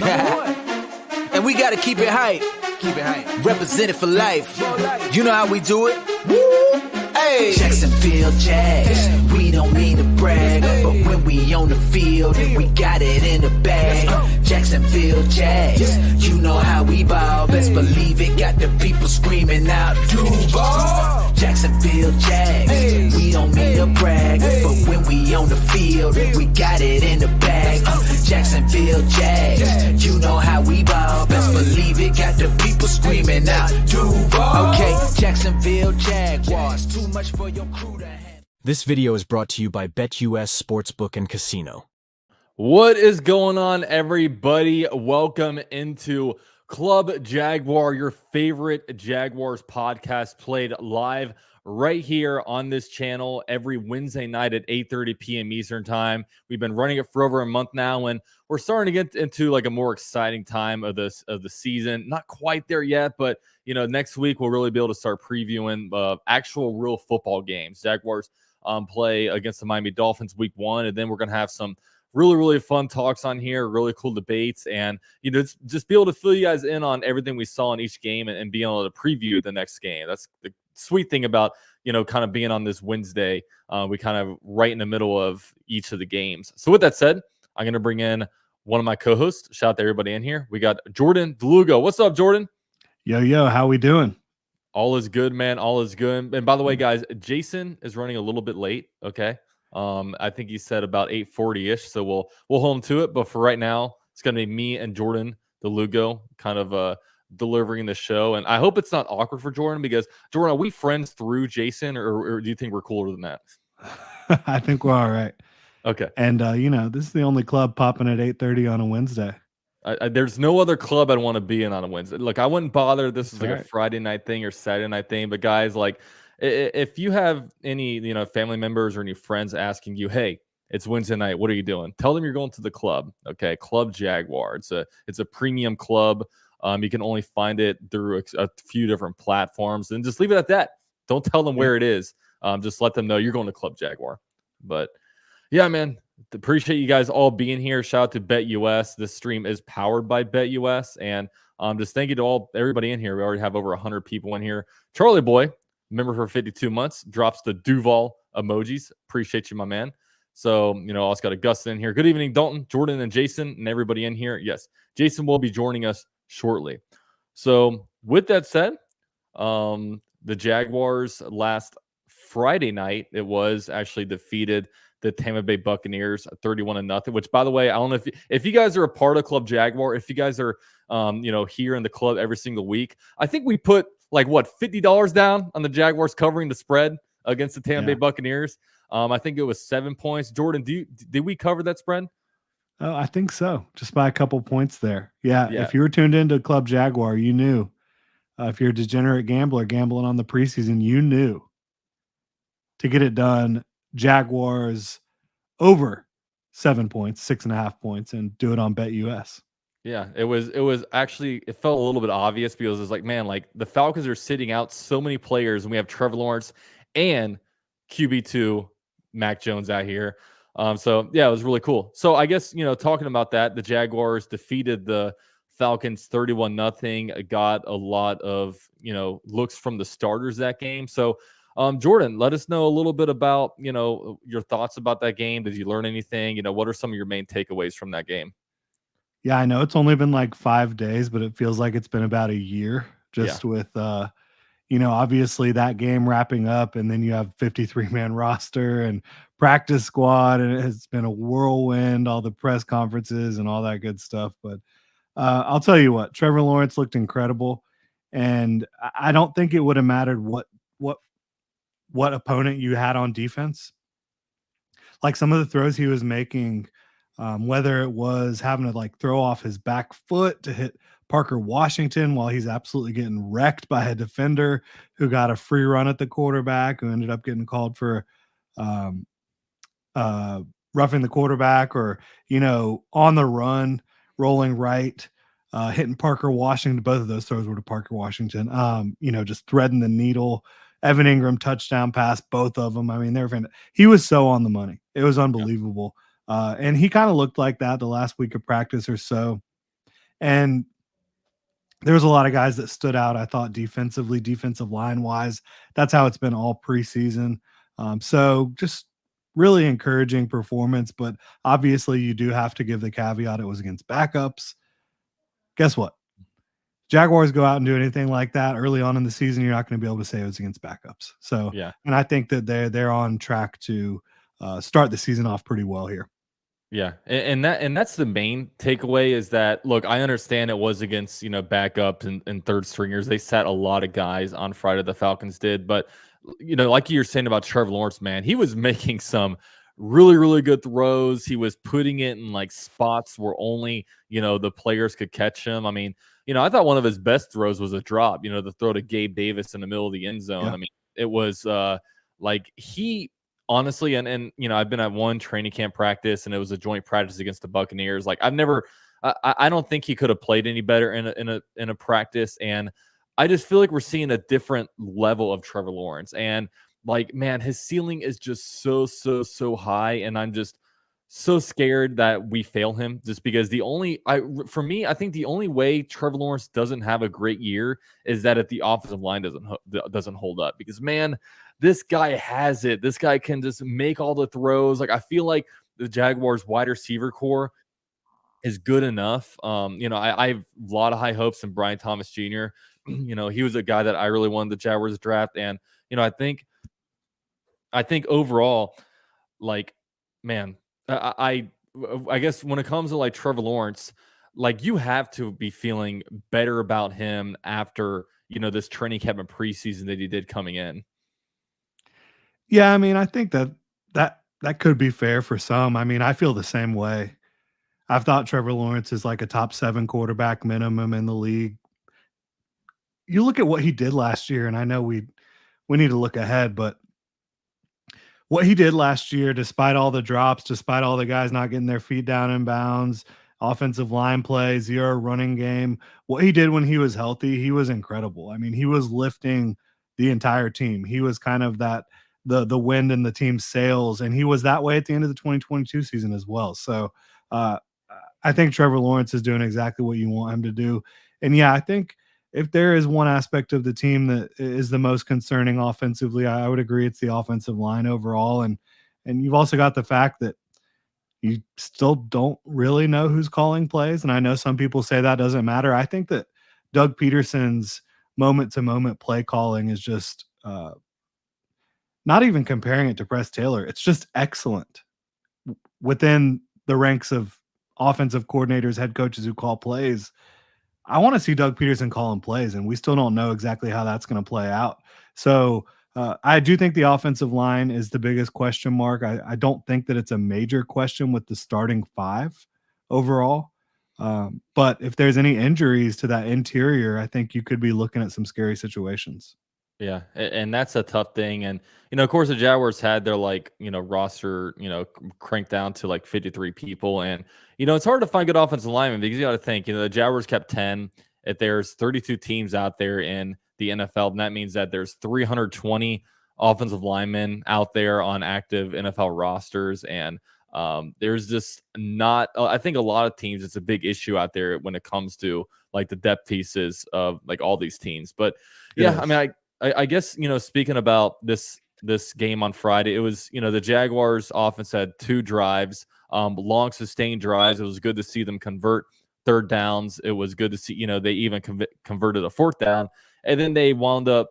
And we gotta keep it hype. Represent it for life. You know how we do it. Woo! Hey. Jacksonville Jags. We don't mean to brag, but when we on the field, we got it in the bag. Jacksonville Jags. You know how we ball. Best believe it. Got the people screaming out, Duval. Jacksonville Jags. We don't mean to brag, but when we on the field, we got it in the bag. Jacksonville Jags. You know how we ball. Best believe it. Got the people screaming out, Duval. Okay, Jacksonville Jaguars. Too much for your crew to handle. This video is brought to you by BetUS Sportsbook and Casino. What is going on, everybody? Welcome into Club Jaguar, your favorite Jaguars podcast, played live right here on this channel every Wednesday night at 8:30 p.m. Eastern time. We've been running it for over a month now, and we're starting to get into like a more exciting time of the season. Not quite there yet, but you know, next week we'll really be able to start previewing actual real football games. Jaguars play against the Miami Dolphins week 1, and then we're going to have some really fun talks on here, really cool debates, and you know, just be able to fill you guys in on everything we saw in each game and being able to preview the next game. That's the sweet thing about, you know, kind of being on this Wednesday. We kind of right in the middle of each of the games. So with that said, I'm going to bring in one of my co-hosts. Shout out to everybody in here. We got Jordan DeLugo. What's up, Jordan? Yo, how we doing? All is good, man. All is good. And by the way, guys, Jason is running a little bit late. Okay. I think he said about 8:40-ish, so we'll hold him to it. But for right now, it's going to be me and Jordan DeLugo kind of delivering the show. And I hope it's not awkward for Jordan, because Jordan, are we friends through Jason, or do you think we're cooler than that? I think we're all right. Okay. And you know, this is the only club popping at 8:30 on a Wednesday. There's no other club I'd want to be in on a Wednesday. Look, I wouldn't bother. This is like right. a Friday night thing or Saturday night thing. But guys, like, if you have any, you know, family members or any friends asking you, hey, it's Wednesday night, what are you doing? Tell them you're going to the club. Okay, Club Jaguar. It's a premium club. You can only find it through a few different platforms, and just leave it at that. Don't tell them where it is. Just let them know you're going to Club Jaguar. But yeah, man, appreciate you guys all being here. Shout out to BetUS. This stream is powered by BetUS, and just thank you to everybody in here. We already have over 100 people in here. Charlie Boy, member for 52 months, drops the Duval emojis. Appreciate you, my man. So, you know, also got Augustin in here. Good evening, Dalton, Jordan, and Jason, and everybody in here. Yes, Jason will be joining us shortly. So with that said, the Jaguars last Friday night, it was actually defeated the Tampa Bay Buccaneers 31-0, which, by the way, I don't know if you guys are a part of Club Jaguar, if you guys are you know, here in the club every single week, I think we put like what, $50 down on the Jaguars covering the spread against the Tampa Bay Buccaneers. I think it was 7 points. Jordan, did we cover that spread? Oh, I think so. Just by a couple points there. Yeah. If you were tuned into Club Jaguar, you knew. If you're a degenerate gambler gambling on the preseason, you knew to get it done. Jaguars over 7 points, 6.5 points, and do it on BetUS. Yeah, it was actually, it felt a little bit obvious, because it's like, man, like the Falcons are sitting out so many players, and we have Trevor Lawrence and QB2 Mac Jones out here. So yeah, it was really cool. So I guess, you know, talking about that, the Jaguars defeated the Falcons 31-0, got a lot of, you know, looks from the starters that game. So Jordan, let us know a little bit about, you know, your thoughts about that game. Did you learn anything? You know, what are some of your main takeaways from that game? Yeah, I know it's only been like 5 days, but it feels like it's been about a year just with, you know, obviously that game wrapping up, and then you have 53-man roster and practice squad, and it's been a whirlwind, all the press conferences and all that good stuff. But I'll tell you what, Trevor Lawrence looked incredible, and I don't think it would have mattered what opponent you had on defense. Like some of the throws he was making, whether it was having to like throw off his back foot to hit Parker Washington while he's absolutely getting wrecked by a defender who got a free run at the quarterback, who ended up getting called for roughing the quarterback, or, you know, on the run, rolling right, hitting Parker Washington. Both of those throws were to Parker Washington. You know, just threading the needle. Evan Ingram touchdown pass, both of them. I mean, he was so on the money. It was unbelievable. And he kind of looked like that the last week of practice or so. And there was a lot of guys that stood out, I thought, defensively, defensive line wise. That's how it's been all preseason. So just really encouraging performance. But obviously, you do have to give the caveat it was against backups. Guess what? Jaguars go out and do anything like that early on in the season, you're not going to be able to say it was against backups. So, Yeah. and I think that they're on track to start the season off pretty well here. Yeah, and that's the main takeaway is that look, I understand it was against backups and third stringers. They sat a lot of guys on Friday. The Falcons did, but like you were saying about Trevor Lawrence, man, he was making some really good throws. He was putting it in like spots where only the players could catch him. I mean, I thought one of his best throws was a drop. The throw to Gabe Davis in the middle of the end zone. Yeah. I mean, it was like he. Honestly, and I've been at one training camp practice, and it was a joint practice against the Buccaneers. Like I don't think he could have played any better in a practice, and I just feel like we're seeing a different level of Trevor Lawrence, and like man, his ceiling is just so high, and I'm just so scared that we fail him just because I think the only way Trevor Lawrence doesn't have a great year is that if the offensive line doesn't hold up because man. This guy has it. This guy can just make all the throws. Like I feel like the Jaguars wide receiver core is good enough. I have a lot of high hopes in Brian Thomas Jr. He was a guy that I really wanted the Jaguars to draft. And, I think overall, like, man, I guess when it comes to like Trevor Lawrence, like you have to be feeling better about him after, this training camp and preseason that he did coming in. Yeah, I mean, I think that could be fair for some. I mean, I feel the same way. I've thought Trevor Lawrence is like a top 7 quarterback minimum in the league. You look at what he did last year, and I know we need to look ahead, but what he did last year, despite all the drops, despite all the guys not getting their feet down in bounds, offensive line play, 0 running game, what he did when he was healthy, he was incredible. I mean, he was lifting the entire team. He was kind of that the wind in the team's sails, and he was that way at the end of the 2022 season as well. So I think Trevor Lawrence is doing exactly what you want him to do. And yeah, I think if there is one aspect of the team that is the most concerning offensively, I would agree it's the offensive line overall. And you've also got the fact that you still don't really know who's calling plays. And I know some people say that doesn't matter. I think that Doug Peterson's moment-to-moment play calling is just not even comparing it to Press Taylor. It's just excellent within the ranks of offensive coordinators, head coaches who call plays. I want to see Doug Peterson calling plays, and we still don't know exactly how that's going to play out. So I do think the offensive line is the biggest question mark. I don't think that it's a major question with the starting 5 overall. But if there's any injuries to that interior, I think you could be looking at some scary situations. Yeah, and that's a tough thing. And, of course, the Jaguars had their, roster, cranked down to, 53 people. And, it's hard to find good offensive linemen because you got to think, the Jaguars kept 10. If there's 32 teams out there in the NFL, and that means that there's 320 offensive linemen out there on active NFL rosters. And there's just not I think a lot of teams, it's a big issue out there when it comes to, the depth pieces of, all these teams. But, yeah, Yes. I mean, I guess, speaking about this game on Friday, it was, the Jaguars offense had 2 drives, long sustained drives. It was good to see them convert third downs. It was good to see, they even converted a 4th down. And then they wound up,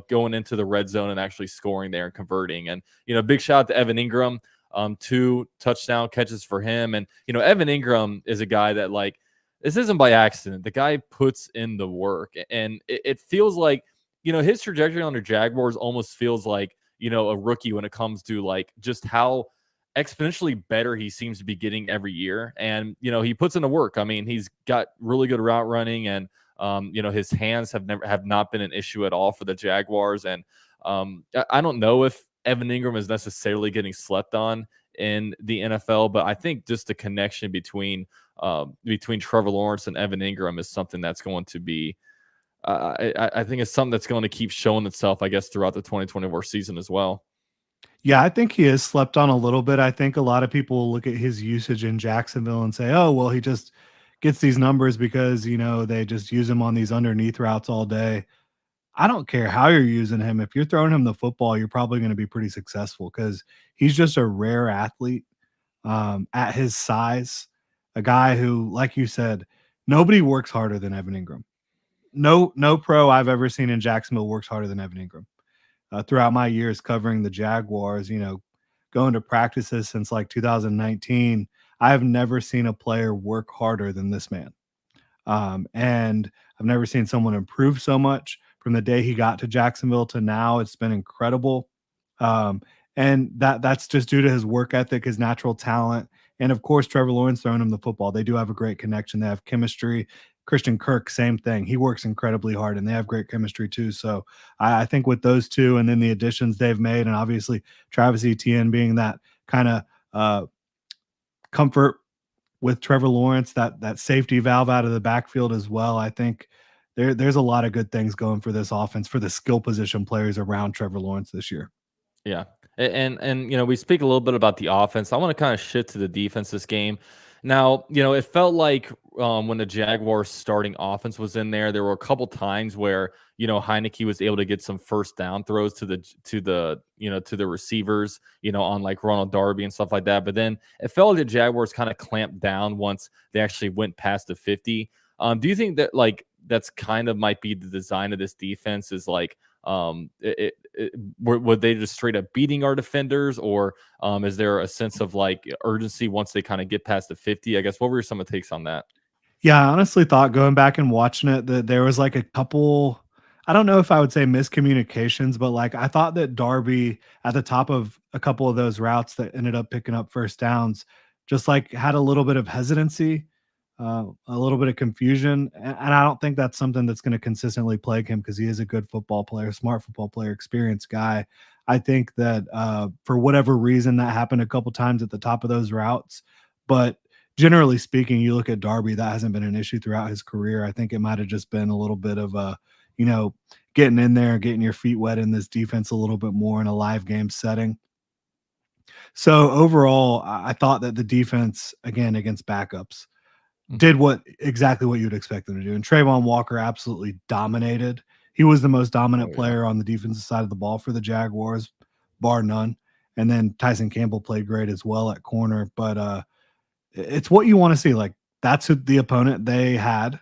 going into the red zone and actually scoring there and converting. And, big shout out to Evan Ingram, 2 touchdown catches for him. And, Evan Ingram is a guy that, this isn't by accident. The guy puts in the work. And it feels like, his trajectory on the Jaguars almost feels like, a rookie when it comes to just how exponentially better he seems to be getting every year. And, he puts in the work. I mean, he's got really good route running and, his hands have not been an issue at all for the Jaguars. And I don't know if Evan Ingram is necessarily getting slept on in the NFL, but I think just the connection between Trevor Lawrence and Evan Ingram is something that's going to be, I think it's something that's going to keep showing itself, I guess, throughout the 2024 season as well. Yeah, I think he has slept on a little bit. I think a lot of people will look at his usage in Jacksonville and say, oh, well, he just gets these numbers because, they just use him on these underneath routes all day. I don't care how you're using him. If you're throwing him the football, you're probably going to be pretty successful because he's just a rare athlete at his size. A guy who, like you said, nobody works harder than Evan Ingram. No pro I've ever seen in Jacksonville works harder than Evan Ingram. Throughout my years covering the Jaguars, going to practices since like 2019, I have never seen a player work harder than this man. And I've never seen someone improve so much from the day he got to Jacksonville to now. It's been incredible. And that's just due to his work ethic, his natural talent, and of course, Trevor Lawrence throwing him the football. They do have a great connection. They have chemistry. Christian Kirk, same thing. He works incredibly hard, and they have great chemistry too. So I think with those two, and then the additions they've made, and obviously Travis Etienne being that kind of comfort with Trevor Lawrence, that safety valve out of the backfield as well. I think there's a lot of good things going for this offense for the skill position players around Trevor Lawrence this year. Yeah. And we speak a little bit about the offense. I want to kind of shift to the defense this game. Now, it felt like when the Jaguars starting offense was in there were a couple times where, Heineke was able to get some first down throws to the receivers, on like Ronald Darby and stuff like that. But then it felt like the Jaguars kind of clamped down once they actually went past the 50. Do you think that like that's kind of might be the design of this defense is like, were they just straight up beating our defenders, or is there a sense of like urgency once they kind of get past the 50? I guess what were some of the takes on that? Yeah, I honestly thought going back and watching it that there was like a couple, I don't know if I would say miscommunications, but like I thought that Darby at the top of a couple of those routes that ended up picking up first downs just like had a little bit of hesitancy, a little bit of confusion. And I don't think that's something that's going to consistently plague him because he is a good football player, smart football player, experienced guy. I think that for whatever reason that happened a couple times at the top of those routes, but generally speaking, you look at Darby, that hasn't been an issue throughout his career. I think it might have just been a little bit of a, getting in there, getting your feet wet in this defense a little bit more in a live game setting. So overall, I thought that the defense, again, against backups, did exactly what you'd expect them to do. And Trayvon Walker absolutely dominated. He was the most dominant player on the defensive side of the ball for the Jaguars, bar none. And then Tyson Campbell played great as well at corner. But it's what you want to see. Like that's who the opponent they had,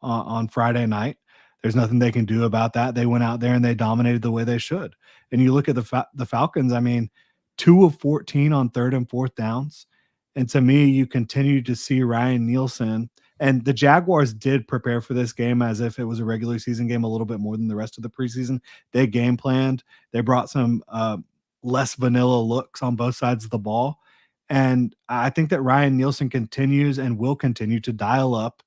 on Friday night. There's nothing they can do about that. They went out there and they dominated the way they should. And you look at the Falcons, 2 of 14 on third and fourth downs. And to me, you continue to see Ryan Nielsen. And the Jaguars did prepare for this game as if it was a regular season game a little bit more than the rest of the preseason. They game planned. They brought some less vanilla looks on both sides of the ball. And I think that Ryan Nielsen continues and will continue to dial up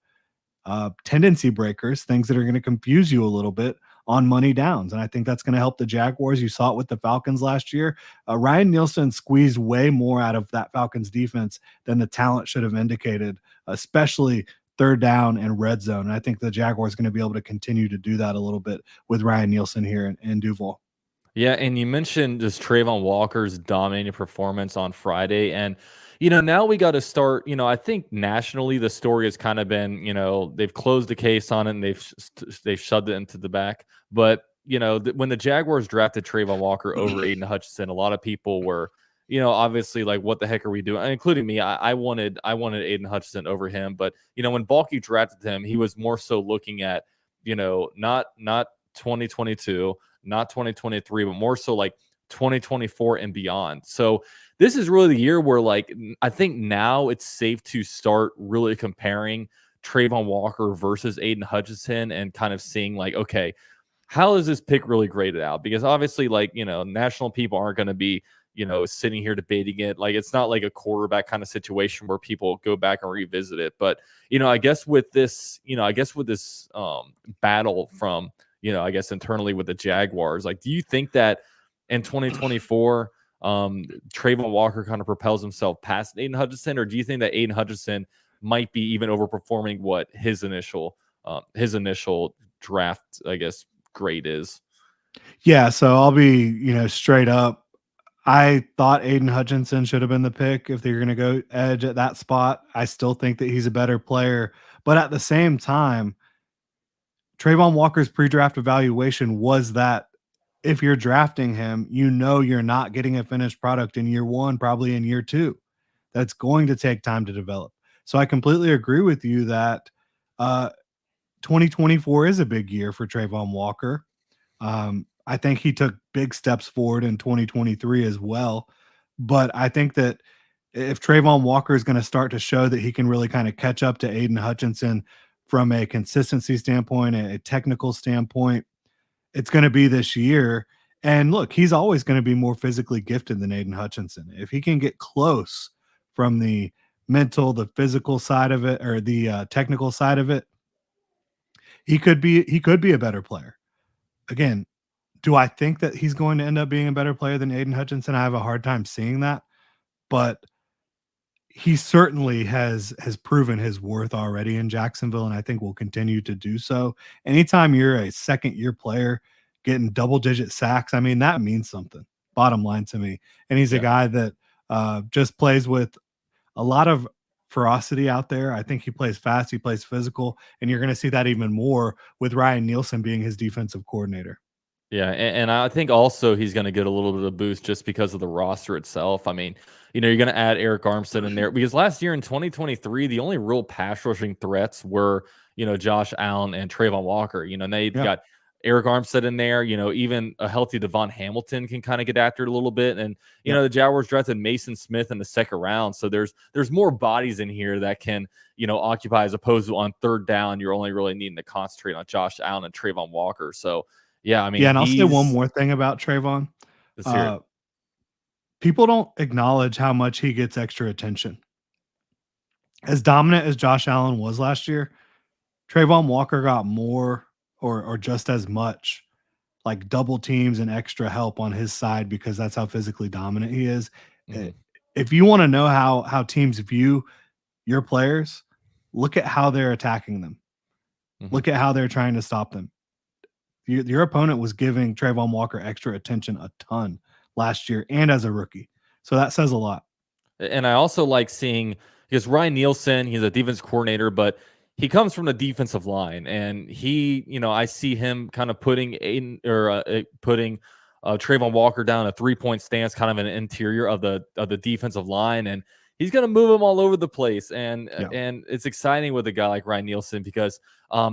tendency breakers, things that are going to confuse you a little bit on money downs. And I think that's going to help the Jaguars. You saw it with the Falcons last year. Ryan Nielsen squeezed way more out of that Falcons defense than the talent should have indicated, especially third down and red zone. And I think the Jaguars are going to be able to continue to do that a little bit with Ryan Nielsen here in Duval. Yeah, and you mentioned just Trayvon Walker's dominating performance on Friday. And, now we got to start, I think nationally the story has kind of been, they've closed the case on it and they've shoved it into the back. But, when the Jaguars drafted Trayvon Walker over Aiden Hutchinson, a lot of people were, obviously like, what the heck are we doing? Including me. I wanted Aiden Hutchinson over him. But, when Balky drafted him, he was more so looking at, not 2022, not 2023, but more so like 2024 and beyond. So this is really the year where like I think now it's safe to start really comparing Trayvon Walker versus Aiden Hutchinson and kind of seeing like, okay, how is this pick really graded out? Because obviously like, national people aren't going to be, sitting here debating it. Like it's not like a quarterback kind of situation where people go back and revisit it. But, I guess with this, battle from, I guess internally with the Jaguars, like, do you think that in 2024, Trayvon Walker kind of propels himself past Aiden Hutchinson, or do you think that Aiden Hutchinson might be even overperforming what his initial draft, I guess, grade is? Yeah, so I'll be, straight up. I thought Aiden Hutchinson should have been the pick if they're going to go edge at that spot. I still think that he's a better player. But at the same time, Trayvon Walker's pre-draft evaluation was that if you're drafting him, you know you're not getting a finished product in year one, probably in year two. That's going to take time to develop. So I completely agree with you that 2024 is a big year for Trayvon Walker. I think he took big steps forward in 2023 as well. But I think that if Trayvon Walker is going to start to show that he can really kind of catch up to Aiden Hutchinson from a consistency standpoint, a technical standpoint, it's going to be this year. And look, he's always going to be more physically gifted than Aiden Hutchinson. If he can get close from the mental, the physical side of it, or the technical side of it, he could be a better player. Again, do I think that he's going to end up being a better player than Aiden Hutchinson? I have a hard time seeing that, but he certainly has proven his worth already in Jacksonville, and I think will continue to do so. Anytime you're a second-year player getting double-digit sacks, I mean, that means something, bottom line to me. And he's a guy that just plays with a lot of ferocity out there. I think he plays fast, he plays physical, and you're going to see that even more with Ryan Nielsen being his defensive coordinator. Yeah, and I think also he's going to get a little bit of boost just because of the roster itself. I mean, you're going to add Eric Armstead in there because last year in 2023, the only real pass rushing threats were, Josh Allen and Trayvon Walker. And they've got Eric Armstead in there. Even a healthy Devon Hamilton can kind of get after it a little bit. And, the Jaguars drafted Mason Smith in the second round. So there's more bodies in here that can, occupy, as opposed to on third down, you're only really needing to concentrate on Josh Allen and Trayvon Walker. So, yeah, I mean, and I'll say one more thing about Trayvon. People don't acknowledge how much he gets extra attention. As dominant as Josh Allen was last year, Trayvon Walker got more or just as much, like double teams and extra help on his side because that's how physically dominant he is. Mm-hmm. If you want to know how teams view your players, look at how they're attacking them. Mm-hmm. Look at how they're trying to stop them. Your opponent was giving Trayvon Walker extra attention a ton last year and as a rookie. So that says a lot. And I also like seeing, because Ryan Nielsen, he's a defense coordinator, but he comes from the defensive line. And he, I see him kind of putting Trayvon Walker down a 3-point stance, kind of an interior of the defensive line. And he's going to move him all over the place. And it's exciting with a guy like Ryan Nielsen because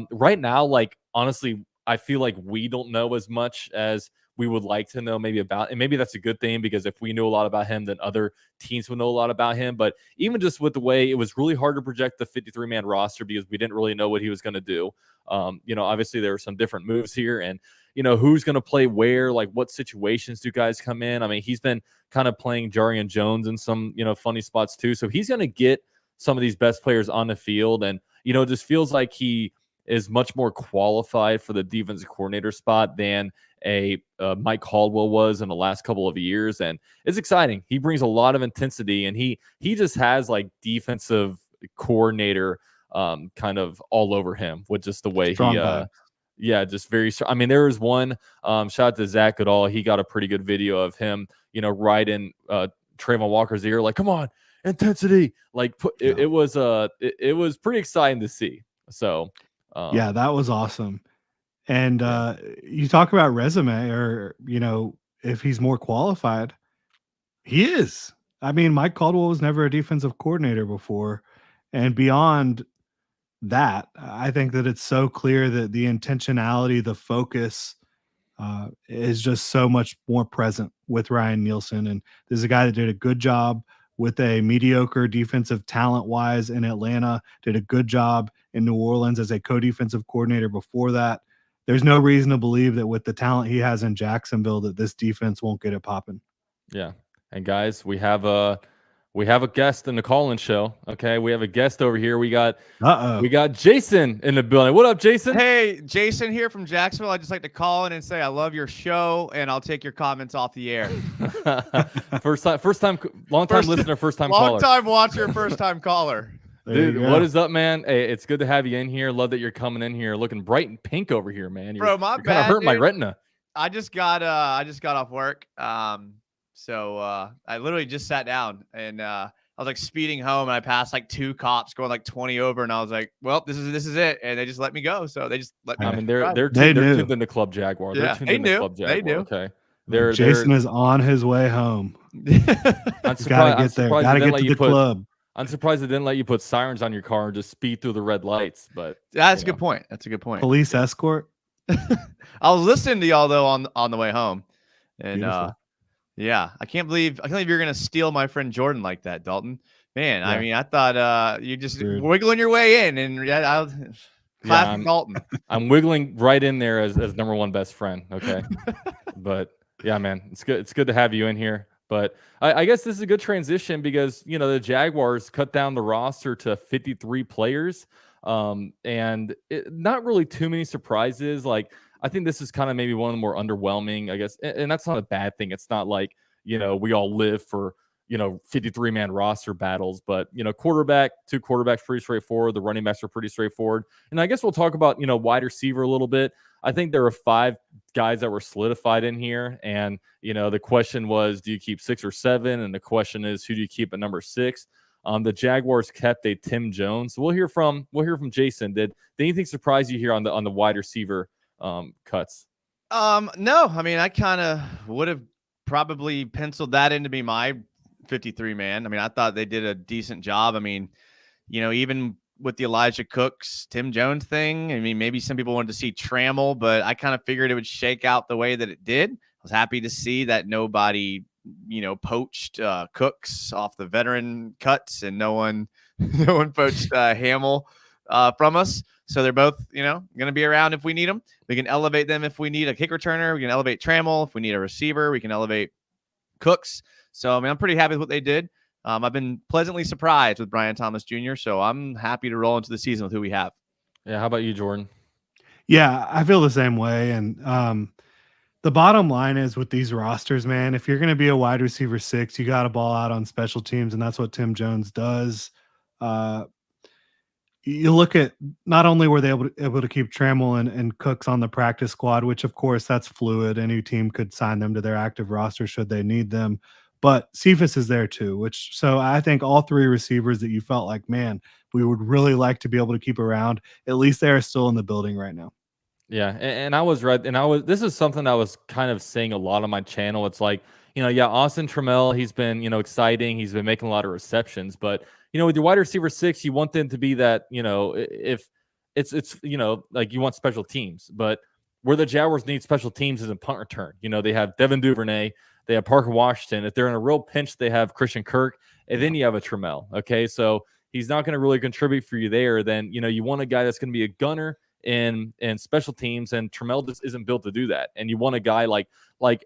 right now, like, honestly, I feel like we don't know as much as we would like to know maybe about, and maybe that's a good thing because if we knew a lot about him, then other teams would know a lot about him. But even just with the way it was really hard to project the 53-man roster because we didn't really know what he was going to do. Obviously there were some different moves here and, who's going to play where, like what situations do guys come in? I mean, he's been kind of playing Jarian Jones in some, funny spots too. So he's going to get some of these best players on the field. And, it just feels like he is much more qualified for the defensive coordinator spot than a Mike Caldwell was in the last couple of years. And it's exciting. He brings a lot of intensity and he just has like defensive coordinator kind of all over him with just the way just very strong. I mean, there was one shout out to Zach Goodall. He got a pretty good video of him, right in Trayvon Walker's ear, like, come on, intensity. Like it was pretty exciting to see. So that was awesome. And you talk about resume or, if he's more qualified, he is. I mean, Mike Caldwell was never a defensive coordinator before. And beyond that, I think that it's so clear that the intentionality, the focus is just so much more present with Ryan Nielsen. And there's a guy that did a good job with a mediocre defensive talent-wise in Atlanta, did a good job in New Orleans as a co-defensive coordinator before that. There's no reason to believe that with the talent he has in Jacksonville that this defense won't get it popping. Yeah. And guys, we have a guest in the call-in show. Okay. We have a guest over here. We got Jason in the building. What up, Jason? Hey, Jason here from Jacksonville. I'd just like to call in and say I love your show and I'll take your comments off the air. Long time listener, first time caller. Long time watcher, first time caller. Dude, what is up, man? Hey, it's good to have you in here. Love that you're coming in here, looking bright and pink over here, man. Bro, my bad. Kind of hurt my retina. I just got off work. So I literally just sat down and I was like speeding home and I passed like 2 cops going like 20 over and I was like, well, this is it. And they just let me go. So they just let me. I mean, drive. they're They knew. tuned into Club Jaguar. They're Yeah, tuned they into knew. Club They Jaguar. knew. Okay. Jason is on his way home. I'm He's got to get there. Got to get to the club. I'm surprised they didn't let you put sirens on your car and just speed through the red lights. But That's a good point. That's a good point. Police escort. I was listening to y'all though on the way home, and Beautiful. yeah, I can't believe you're gonna steal my friend Jordan like that, Dalton. Man, I Yeah. mean, I thought you just Dude. wiggling your way in, and classic Dalton. I'm wiggling right in there as number 1 best friend. Okay. But yeah, man, it's good. It's good to have you in here. But I guess this is a good transition because, the Jaguars cut down the roster to 53 players. And not really too many surprises. Like, I think this is kind of maybe one of the more underwhelming, I guess. And that's not a bad thing. It's not like, we all live for, 53-man roster battles. But, quarterback, 2 quarterbacks, pretty straightforward. The running backs are pretty straightforward. And I guess we'll talk about, wide receiver a little bit. I think there are 5 guys that were solidified in here. And, the question was, do you keep 6 or 7? And the question is, who do you keep at number 6? The Jaguars kept a Tim Jones. So we'll hear from Jason. Did anything surprise you here on the wide receiver cuts? No, I mean, I kind of would have probably penciled that in to be my 53 man. I mean, I thought they did a decent job. I mean, even with the Elijah Cooks, Tim Jones thing, I mean, maybe some people wanted to see Trammell, but I kind of figured it would shake out the way that it did. I was happy to see that nobody, poached Cooks off the veteran cuts and no one poached Hamill from us. So they're both, going to be around if we need them. We can elevate them if we need a kick returner. We can elevate Trammell. If we need a receiver, we can elevate Cooks. So, I mean, I'm pretty happy with what they did. I've been pleasantly surprised with Brian Thomas Jr., so I'm happy to roll into the season with who we have. Yeah, how about you, Jordan? Yeah, I feel the same way. And the bottom line is with these rosters, man, if you're going to be a wide receiver 6, you got to ball out on special teams, and that's what Tim Jones does. You look at not only were they able to keep Trammell and Cooks on the practice squad, which of course that's fluid. Any team could sign them to their active roster should they need them. But Cephas is there too, so I think all 3 receivers that you felt like, man, we would really like to be able to keep around, at least they are still in the building right now. Yeah, and I was right. And this is something I was kind of saying a lot on my channel. It's like, Austin Trammell, he's been, exciting. He's been making a lot of receptions. But, with your wide receiver 6, you want them to be that, if it's like you want special teams. But where the Jaguars need special teams is in punt return. They have Devin Duvernay. They have Parker Washington. If they're in a real pinch, they have Christian Kirk. And then you have a Trammell. Okay, so he's not going to really contribute for you there. Then, you want a guy that's going to be a gunner in special teams, and Trammell just isn't built to do that. And you want a guy like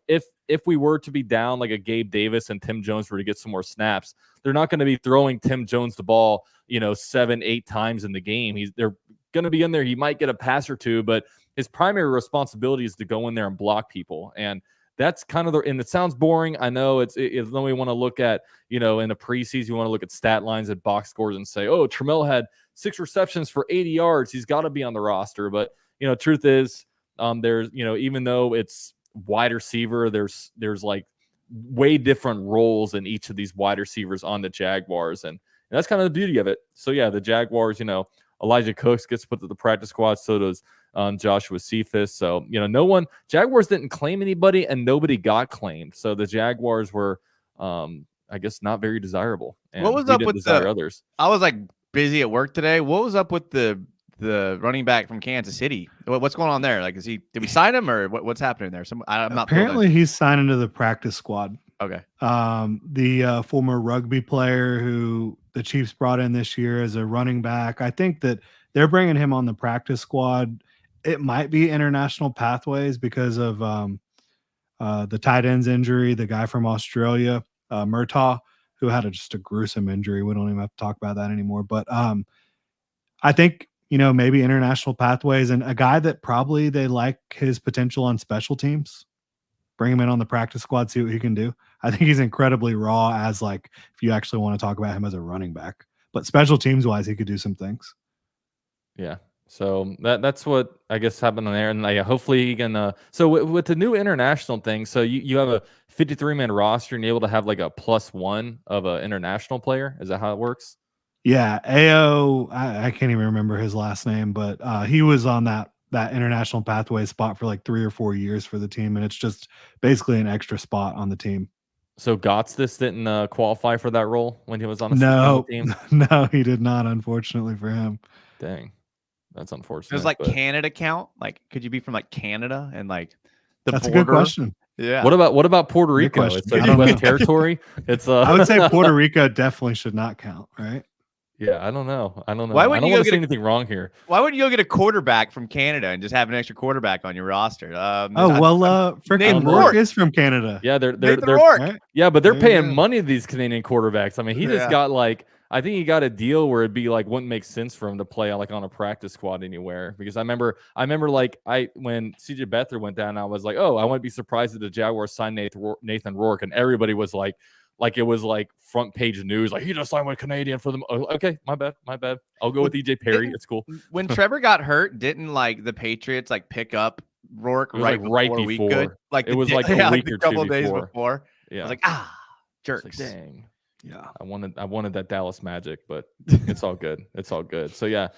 if we were to be down like a Gabe Davis and Tim Jones were to get some more snaps, they're not going to be throwing Tim Jones the ball 7-8 times in the game. They're going to be in there. He might get a pass or 2, but his primary responsibility is to go in there and block people. And that's kind of and it sounds boring. I know it's when we want to look at, in the preseason, you want to look at stat lines and box scores and say, oh, Trammell had 6 receptions for 80 yards. He's got to be on the roster. But, truth is, there's, even though it's wide receiver, there's like way different roles in each of these wide receivers on the Jaguars. And that's kind of the beauty of it. So, yeah, the Jaguars, Elijah Cooks gets put to the practice squad. So does Joshua Cephas. So, Jaguars didn't claim anybody and nobody got claimed. So the Jaguars were, I guess, not very desirable. And what was up with others? I was like busy at work today. What was up with the running back from Kansas City? What's going on there? Like, did we sign him or what's happening there? I'm not. Apparently he's signing to the practice squad. Okay. The former rugby player who the Chiefs brought in this year as a running back. I think that they're bringing him on the practice squad. It might be international pathways because of the tight ends injury, the guy from Australia, Murtaugh, who had just a gruesome injury. We don't even have to talk about that anymore. But I think, maybe international pathways and a guy that probably they like his potential on special teams. Bring him in on the practice squad, see what he can do. I think he's incredibly raw as if you actually want to talk about him as a running back. But special teams wise, he could do some things. Yeah. So that's what I guess happened on there, and hopefully he can. So with the new international thing, so you have a 53-man roster, and you're able to have like a +1 of an international player. Is that how it works? Yeah, AO. I can't even remember his last name, but he was on that international pathway spot for like 3 or 4 years for the team, and it's just basically an extra spot on the team. So Gottstis didn't qualify for that role when he was on No, the team. no, he did not. Unfortunately for him. Dang, that's unfortunate. Does like but... Canada count? Like, could you be from like Canada and like the That's border? a good question. Yeah. What about Puerto Rico? question. It's a I don't U.S. know. territory. It's I would say Puerto Rico definitely should not count, right? Yeah, I don't know. Why I wouldn't don't you go want to get say a- anything wrong here. Why wouldn't you go get a quarterback from Canada and just have an extra quarterback on your roster? Freaking Nathan Rourke Rourke. is from Canada. Yeah, they're Nathan Rourke. Right? yeah, but they're There you paying go. money to these Canadian quarterbacks. I mean, he just Yeah. got like I think he got a deal where it'd be like wouldn't make sense for him to play like on a practice squad anywhere. Because I remember like when CJ Beathard went down, I was like, oh, I wouldn't be surprised if the Jaguars signed Nathan Rourke, and everybody was like it was like front page news, like he just signed with Canadian for them. Oh, okay, my bad. I'll go with EJ Perry. It's cool. When Trevor got hurt, didn't like the Patriots like pick up Rourke It was, right like, before we could? Like it was like a week the or couple two days before. Yeah, I was like, It's jerks. like, dang. Yeah. I wanted that Dallas Magic, but it's all good. It's all good. So yeah,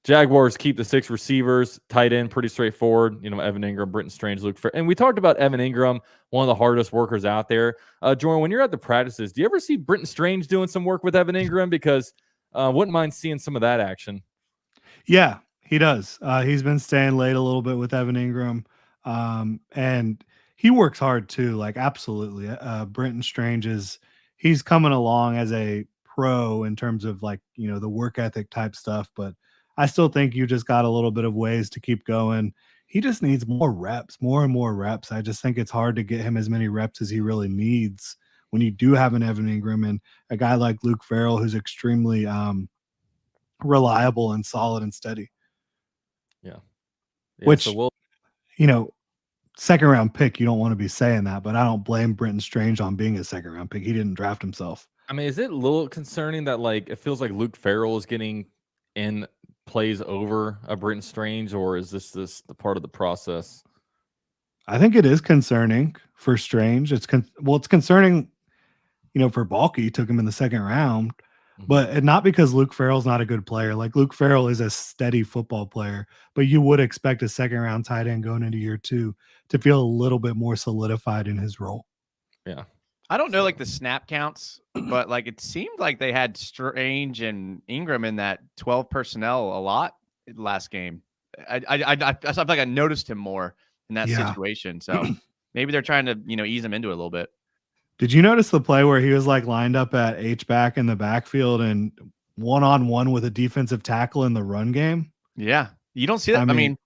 Jaguars keep the 6 receivers, tight end, pretty straightforward. You know, Evan Ingram, Britton Strange, Luke Fair. And we talked about Evan Ingram, one of the hardest workers out there. Jordan, when you're at the practices, do you ever see Britton Strange doing some work with Evan Ingram? Because wouldn't mind seeing some of that action. Yeah, he does. He's been staying late a little bit with Evan Ingram. And he works hard too. Like, absolutely. Britton Strange he's coming along as a pro in terms of like, the work ethic type stuff, but I still think you just got a little bit of ways to keep going. He just needs more reps, more and more reps. I just think it's hard to get him as many reps as he really needs when you do have an Evan Ingram and a guy like Luke Farrell, who's extremely reliable and solid and steady. Yeah. Which, so second round pick, you don't want to be saying that, but I don't blame Britton Strange on being a second round pick. He didn't draft himself. I mean, is it a little concerning that like it feels like Luke Farrell is getting in plays over a Britton Strange, or is this the part of the process? I think it is concerning for Strange. It's concerning, for Balky. Took him in the second round, but not because Luke Farrell's not a good player. Like, Luke Farrell is a steady football player, but you would expect a second round tight end going into year 2 to feel a little bit more solidified in his role. Yeah. I don't know like the snap counts, but like it seemed like they had Strange and Ingram in that 12 personnel a lot last game. I feel like I noticed him more in that situation. So maybe they're trying to, ease him into it a little bit. Did you notice the play where he was like lined up at H-back in the backfield and one-on-one with a defensive tackle in the run game? Yeah. You don't see that. I mean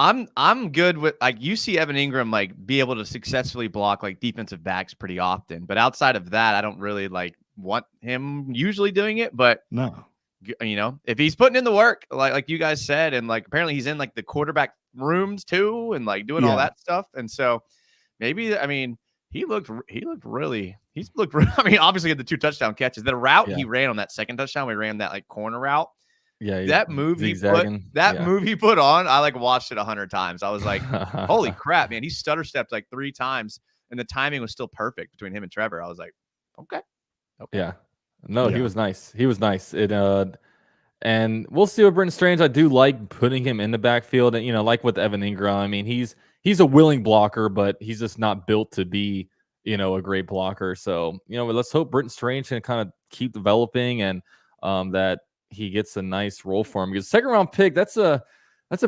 I'm good with like you see Evan Ingram like be able to successfully block like defensive backs pretty often, but outside of that, I don't really like want him usually doing it. But no, if he's putting in the work, like you guys said, and like apparently he's in like the quarterback rooms too, and like doing all that stuff, and so maybe he looked really. I mean, obviously had the 2 touchdown catches. The route he ran on that second touchdown, we ran that like corner route. Yeah, that move he put on, I like watched it 100 times. I was like, holy crap, man. He stutter stepped like 3 times and the timing was still perfect between him and Trevor. I was like, okay. Yeah. No, he was nice. And we'll see with Britton Strange. I do like putting him in the backfield and, like with Evan Ingram, I mean, he's a willing blocker, but he's just not built to be, a great blocker. So, let's hope Britton Strange can kind of keep developing and that he gets a nice role for him, because second round pick, that's a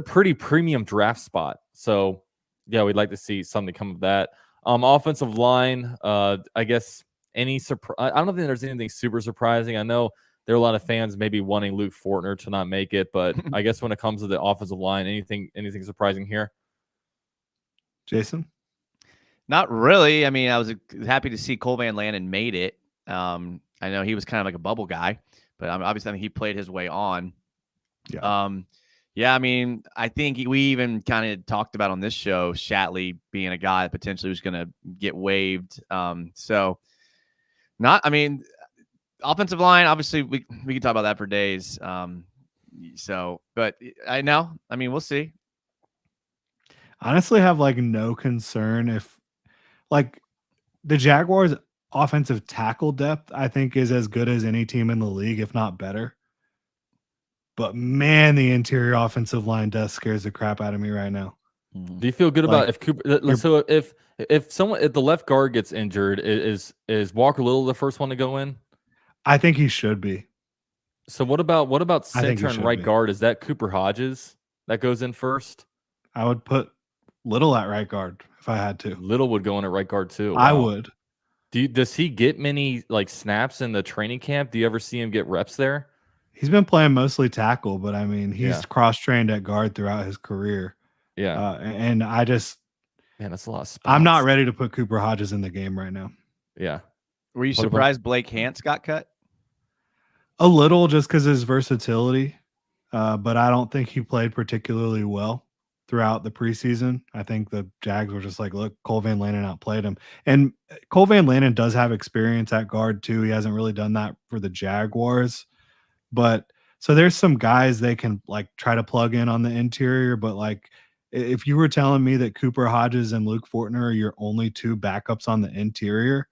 pretty premium draft spot. So yeah, we'd like to see something come of that. Offensive line, I guess any surprise. I don't think there's anything super surprising. I know there are a lot of fans maybe wanting Luke Fortner to not make it, but I guess when it comes to the offensive line, anything surprising here? Jason? Not really. I mean, I was happy to see Cole Van Lannon made it. I know he was kind of like a bubble guy, but obviously I think he played his way on. Yeah. I mean, I think we even kind of talked about on this show, Shatley being a guy that potentially was going to get waived. Offensive line, obviously we can talk about that for days. So, but I know. I mean, we'll see. Honestly, have like no concern if like the Jaguars' offensive tackle depth, I think, is as good as any team in the league, if not better. But man, the interior offensive line does scares the crap out of me right now. Do you feel good Like, about if Cooper? So if the left guard gets injured, is Walker Little the first one to go in? I think he should be. So what about I think he center and should right be. guard? Is that Cooper Hodges that goes in first? I would put Little at right guard if I had to. Little would go in at right guard too. I Wow. would. Does he get many like snaps in the training camp? Do you ever see him get reps there? He's been playing mostly tackle, but I mean, he's Yeah. cross-trained at guard throughout his career. Yeah. And I just, Man, that's a lot of spots. I'm not ready to put Cooper Hodges in the game right now. Yeah. Were you What about- surprised Blake Hance got cut? A little just because his versatility, but I don't think he played particularly well throughout the preseason. I think the Jags were just like, look, Cole Van Lanen outplayed him. And Cole Van Lanen does have experience at guard too. He hasn't really done that for the Jaguars. But so there's some guys they can like try to plug in on the interior. But like if you were telling me that Cooper Hodges and Luke Fortner are your only two backups on the interior,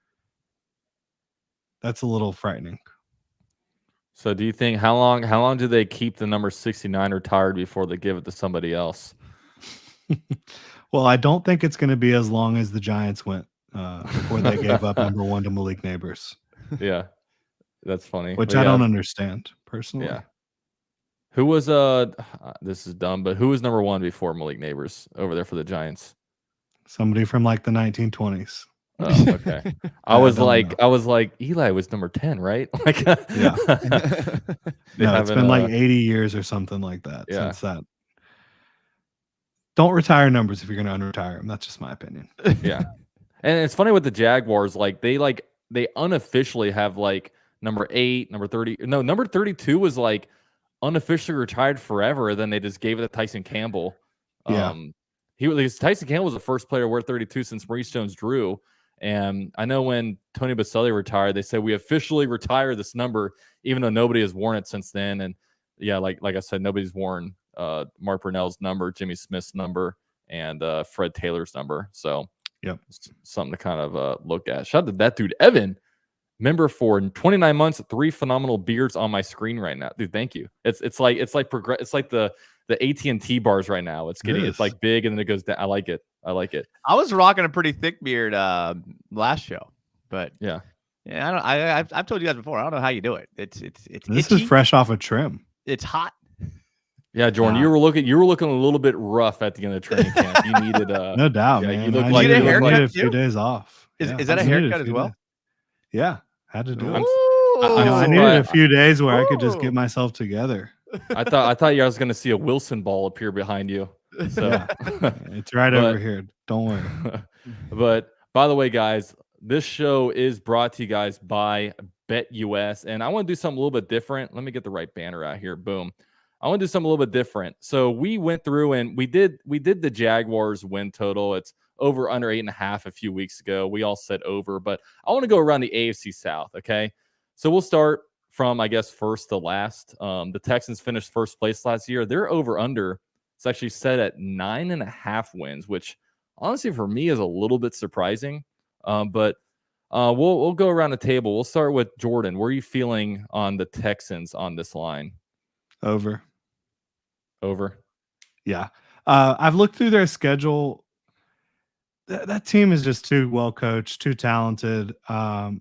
that's a little frightening. So do you think how long do they keep the number 69 retired before they give it to somebody else? Well, I don't think it's going to be as long as the Giants went before they gave up number 1 to Malik Neighbors. Yeah. That's funny. Which But I yeah, don't understand personally. Yeah. Who was this is dumb, but who was number 1 before Malik Neighbors over there for the Giants? Somebody from like the 1920s. Oh, okay. I I was don't like Eli was number 10, right? Like Yeah. They No, it's haven't, been like 80 years or something like that Yeah. since that. Don't retire numbers if you're going to unretire them. That's just my opinion. Yeah. And it's funny with the Jaguars, like they unofficially have like number 8, number 30. No, number 32 was like unofficially retired forever. Then they just gave it to Tyson Campbell. Yeah. Tyson Campbell was the first player to wear 32 since Maurice Jones-Drew. And I know when Tony Baselli retired, they said we officially retire this number, even though nobody has worn it since then. And yeah, like I said, nobody's worn Mark Brunell's number, Jimmy Smith's number, and Fred Taylor's number. So Yep. something to kind of look at. Shout out to that dude, Evan. Member for 29 months, 3 phenomenal beards on my screen right now, dude. Thank you. It's like the AT&T bars right now. It's like big and then it goes down. I like it. I was rocking a pretty thick beard last show, but Yeah. I've told you guys before. I don't know how you do it. It's This itchy. is fresh off a trim. It's hot. Yeah, Jordan, Wow. you were looking a little bit rough at the end of training camp. You needed No doubt, yeah, man. you look I like- needed- you look I needed like- a few days off. Is Yeah, that I a needed haircut as few well? days. Yeah, had to do I'm- it. I'm I needed a surprised. few days where I could just Ooh. get myself together. I thought you was going to see a Wilson ball appear behind you. So Yeah. It's right But- over here. Don't worry. But by the way, guys, this show is brought to you guys by BetUS, and I want to do something a little bit different. Let me get the right banner out here. Boom. I want to do something a little bit different. So we went through and we did the Jaguars win total. It's over under 8.5 a few weeks ago. We all said over, but I want to go around the AFC South. Okay. So we'll start from, I guess, first to last. The Texans finished first place last year. Their over under is actually set at 9.5 wins, which honestly for me is a little bit surprising. But we'll go around the table. We'll start with Jordan. Where are you feeling on the Texans on this line? Over. Over. Yeah. I've looked through their schedule. That team is just too well coached, too talented. And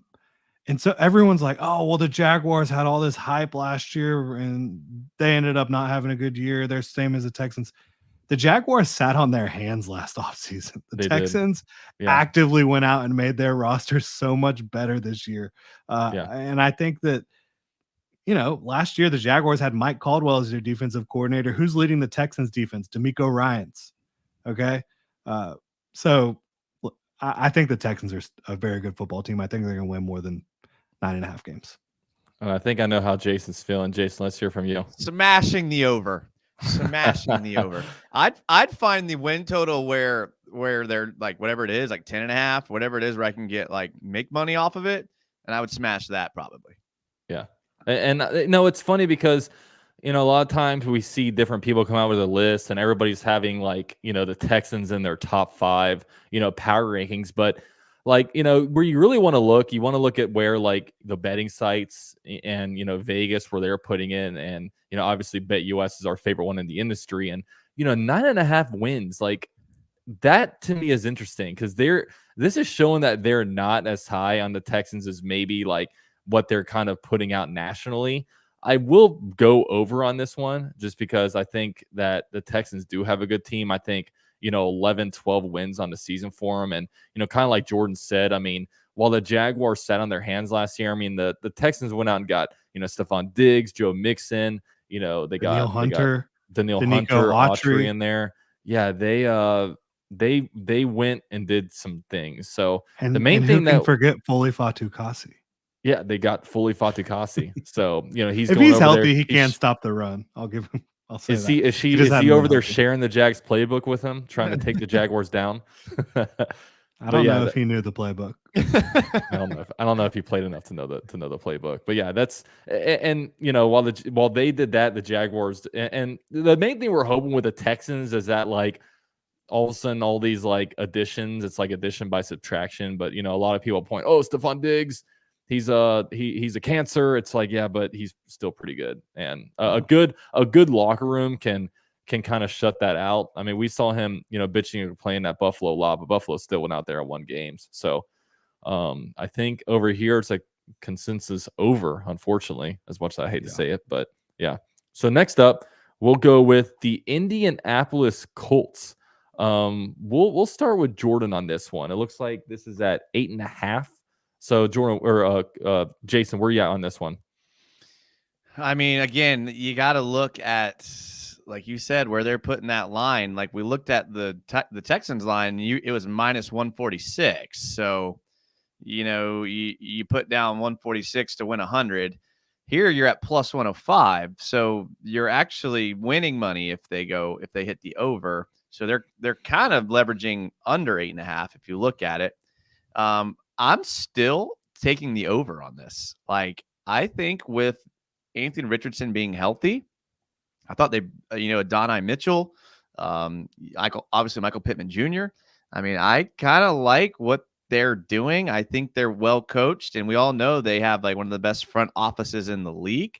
so everyone's like, oh, well, the Jaguars had all this hype last year and they ended up not having a good year. They're same as the Texans. The Jaguars sat on their hands last offseason. The They did. Texans Yeah. actively went out and made their roster so much better this year. And I think that, last year the Jaguars had Mike Caldwell as their defensive coordinator. Who's leading the Texans defense? D'Amico Ryans. Okay. So I think the Texans are a very good football team. I think they're going to win more than 9.5 games. I think I know how Jason's feeling. Jason, let's hear from you. Smashing the over. Smashing the over. I'd find the win total where they're like whatever it is, like 10.5, whatever it is, where I can get like make money off of it, and I would smash that probably. Yeah. And no, it's funny because a lot of times we see different people come out with a list and everybody's having like, the Texans in their top 5, power rankings. But like, where you really want to look, you want to look at where like the betting sites and, Vegas, where they're putting in. And, obviously BetUS is our favorite one in the industry. And, 9.5 wins, like that to me is interesting because this is showing that they're not as high on the Texans as maybe like what they're kind of putting out nationally. I will go over on this one just because I think that the Texans do have a good team. I think, 11, 12 wins on the season for them. And, kind of like Jordan said, I mean, while the Jaguars sat on their hands last year, I mean, the Texans went out and got, Stephon Diggs, Joe Mixon, they got Daniil Hunter, Autry in there. Yeah, they went and did some things. So the main thing that forget Foley Fatukasi. Yeah, they got fully Fatukasi. So, he's if going he's over healthy, there. he can't stop the run. I'll give him. I'll say is that. Is he over there sharing the Jags playbook with him, trying to take the Jaguars down? I don't know if he knew the playbook. I don't know if he played enough to know the playbook. But yeah, that's and while they did that, the Jaguars and the main thing we're hoping with the Texans is that like all of a sudden all these like additions, it's like addition by subtraction. But a lot of people point, oh, Stephon Diggs, he's a cancer. It's like, yeah, but he's still pretty good. And a good locker room can kind of shut that out. I mean, we saw him, bitching and playing that Buffalo lot, but Buffalo still went out there and won games. So I think over here it's like consensus over, unfortunately, as much as I hate to say it. But yeah. So next up, we'll go with the Indianapolis Colts. We'll start with Jordan on this one. It looks like this is at 8.5. So Jordan or Jason, where are you at on this one? I mean, again, you got to look at, like you said, where they're putting that line. Like we looked at the Texans line, it was minus 146. So, you put down 146 to win 100. Here you're at plus 105. So you're actually winning money if they hit the over. So they're kind of leveraging under 8.5 if you look at it. I'm still taking the over on this. Like, I think with Anthony Richardson being healthy, I thought they, Adonai Mitchell, obviously Michael Pittman Jr. I mean, I kind of like what they're doing. I think they're well coached, and we all know they have like one of the best front offices in the league.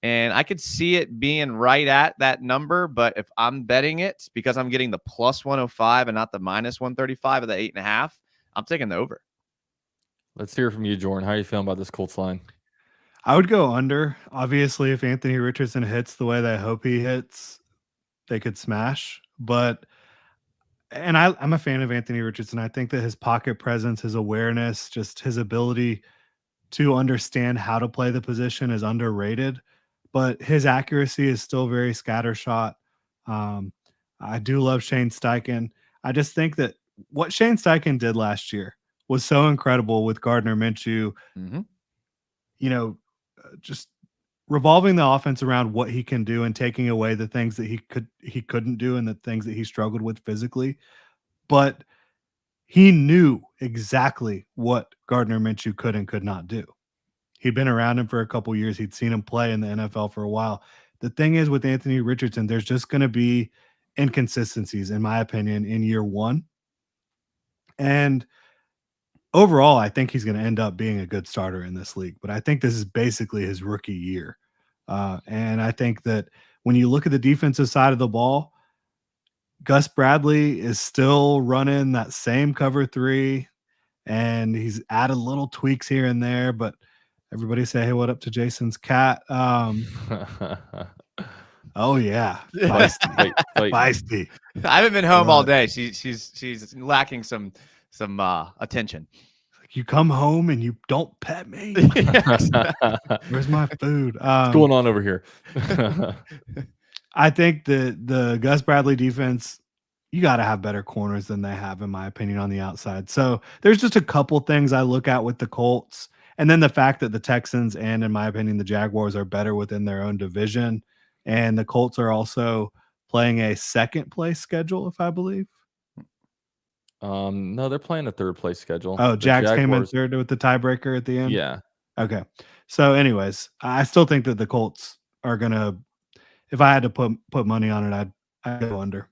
And I could see it being right at that number, but if I'm betting it because I'm getting the plus 105 and not the minus 135 of the 8.5, I'm taking the over. Let's hear from you, Jordan. How are you feeling about this Colts line? I would go under. Obviously, if Anthony Richardson hits the way they hope he hits, they could smash. And I'm a fan of Anthony Richardson. I think that his pocket presence, his awareness, just his ability to understand how to play the position is underrated. But his accuracy is still very scattershot. I do love Shane Steichen. I just think that what Shane Steichen did last year was so incredible with Gardner Minshew. Mm-hmm. Just revolving the offense around what he can do and taking away the things that he couldn't do and the things that he struggled with physically. But he knew exactly what Gardner Minshew could and could not do. He'd been around him for a couple years. He'd seen him play in the NFL for a while. The thing is with Anthony Richardson, there's just going to be inconsistencies, in my opinion, in year one. And overall, I think he's going to end up being a good starter in this league. But I think this is basically his rookie year. And I think that when you look at the defensive side of the ball, Gus Bradley is still running that same cover 3, and he's added little tweaks here and there, but everybody say, hey, what up to Jason's cat? Oh, yeah. Feisty. Feisty. I haven't been home all day. She's lacking some attention. You come home and you don't pet me. Where's my food? What's going on over here? I think the Gus Bradley defense, you got to have better corners than they have, in my opinion, on the outside. So there's just a couple things I look at with the Colts. And then the fact that the Texans and, in my opinion, the Jaguars are better within their own division. And the Colts are also playing a second place schedule, if I believe. No, they're playing a third place schedule. Oh, Jags came in third with the tiebreaker at the end? Yeah. Okay. So anyways, I still think that the Colts are going to if I had to put money on it, I'd go under.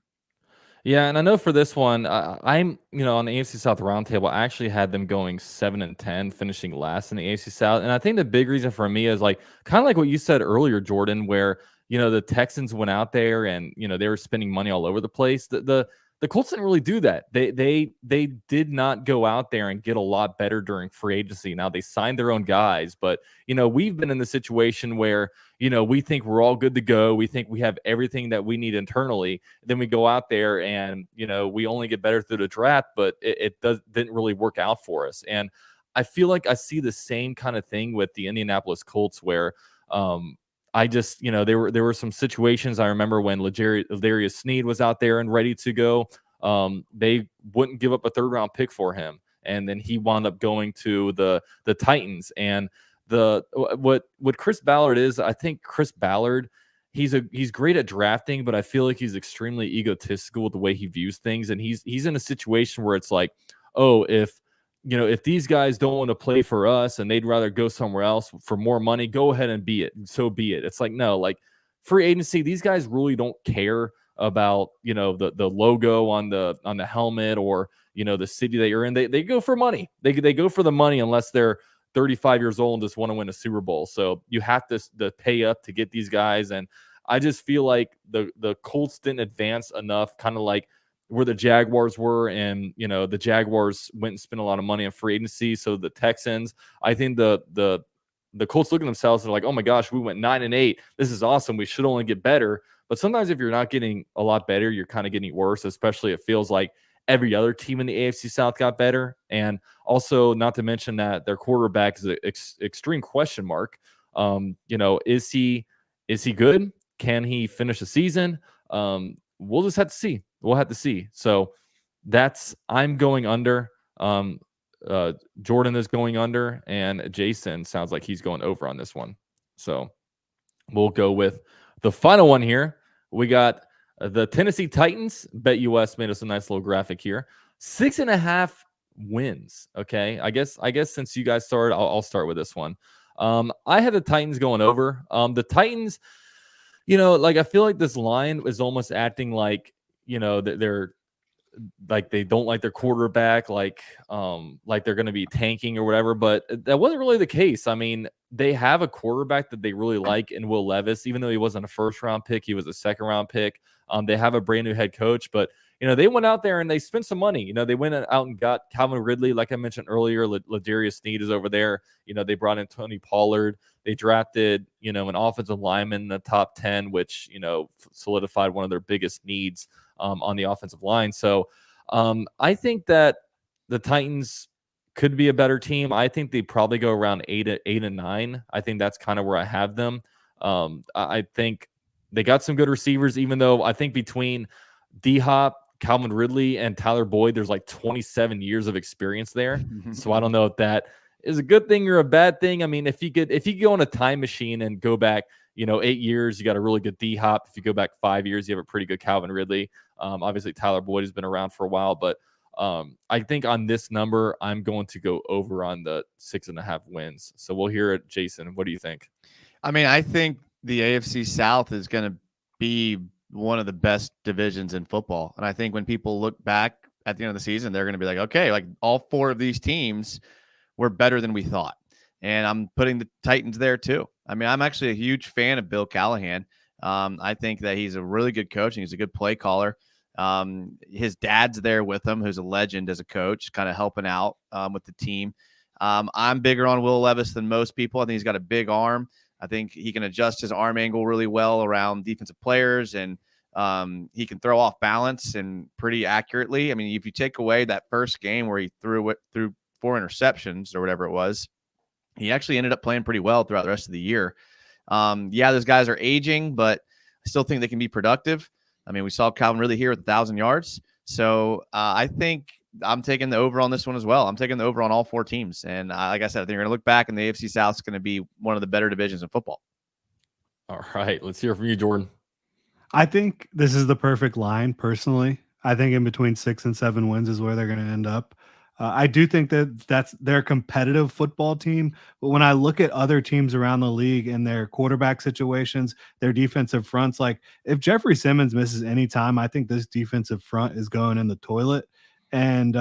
Yeah, and I know for this one, I'm on the AFC South roundtable, I actually had them going 7-10, finishing last in the AFC South. And I think the big reason for me is like kind of like what you said earlier, Jordan, where the Texans went out there and they were spending money all over the place. The Colts didn't really do that. They did not go out there and get a lot better during free agency. Now they signed their own guys, but we've been in the situation where we think we're all good to go. We think we have everything that we need internally. Then we go out there and we only get better through the draft, but it didn't really work out for us. And I feel like I see the same kind of thing with the Indianapolis Colts, where I just, there were some situations. I remember when Ladarius Sneed was out there and ready to go. They wouldn't give up a 3rd-round pick for him, and then he wound up going to the Titans. And what Chris Ballard is, I think Chris Ballard, he's great at drafting, but I feel like he's extremely egotistical with the way he views things. And he's in a situation where it's like, oh, if these guys don't want to play for us and they'd rather go somewhere else for more money, go ahead and be it. So be it. It's like, no, like free agency, these guys really don't care about, the logo on the helmet or, the city that you're in. They go for money. They go for the money unless they're 35 years old and just want to win a Super Bowl. So you have to pay up to get these guys. And I just feel like the Colts didn't advance enough, kind of like where the Jaguars were, and the Jaguars went and spent a lot of money on free agency. So the Texans, I think the Colts look at themselves and are like, oh my gosh, we went 9-8. This is awesome. We should only get better. But sometimes if you're not getting a lot better, you're kind of getting worse. Especially it feels like every other team in the AFC South got better, and also not to mention that their quarterback is an extreme question mark. Is he good? Can he finish the season? We'll just have to see. We'll have to see. So I'm going under. Jordan is going under, and Jason sounds like he's going over on this one. So we'll go with the final one here. We got the Tennessee Titans. BetUS made us a nice little graphic here. 6.5 wins. Okay. I guess since you guys started, I'll start with this one. I had the Titans going over. The Titans, I feel like this line is almost acting like, they're like they don't like their quarterback, like they're going to be tanking or whatever. But that wasn't really the case. I mean, they have a quarterback that they really like in Will Levis, even though he wasn't a 1st-round pick, he was a 2nd-round pick. They have a brand new head coach, but they went out there and they spent some money. They went out and got Calvin Ridley, like I mentioned earlier. Ladarius Sneed is over there. They brought in Tony Pollard. They drafted an offensive lineman in the top 10, which solidified one of their biggest needs on the offensive line. So I think that the Titans could be a better team. I think they probably go around 8-9. I think that's kind of where I have them. I think they got some good receivers, even though I think between D-Hop, Calvin Ridley, and Tyler Boyd, there's like 27 years of experience there. So I don't know if that is a good thing or a bad thing. I mean, if you go on a time machine and go back, 8 years, you got a really good D-Hop. If you go back 5 years, you have a pretty good Calvin Ridley. Obviously, Tyler Boyd has been around for a while, but I think on this number, I'm going to go over on the 6.5 wins. So we'll hear it. Jason, what do you think? I mean, I think the AFC South is going to be one of the best divisions in football. And I think when people look back at the end of the season, they're going to be like, okay, like all 4 of these teams were better than we thought. And I'm putting the Titans there too. I mean, I'm actually a huge fan of Bill Callahan. I think that he's a really good coach and he's a good play caller. His dad's there with him, who's a legend as a coach, kind of helping out with the team. I'm bigger on Will Levis than most people. I think he's got a big arm. I think he can adjust his arm angle really well around defensive players, and he can throw off balance and pretty accurately. I mean, if you take away that first game where he threw 4 interceptions or whatever it was, he actually ended up playing pretty well throughout the rest of the year. Yeah, those guys are aging, but I still think they can be productive. I mean, we saw Calvin Ridley here with 1,000 yards. So I think I'm taking the over on this one as well. I'm taking the over on all 4 teams. And like I said, I think you're going to look back and the AFC South is going to be one of the better divisions in football. All right. Let's hear from you, Jordan. I think this is the perfect line, personally. I think in between 6 and 7 wins is where they're going to end up. I do think that they're a competitive football team, but when I look at other teams around the league and their quarterback situations, their defensive fronts, like if Jeffrey Simmons misses any time, I think this defensive front is going in the toilet. And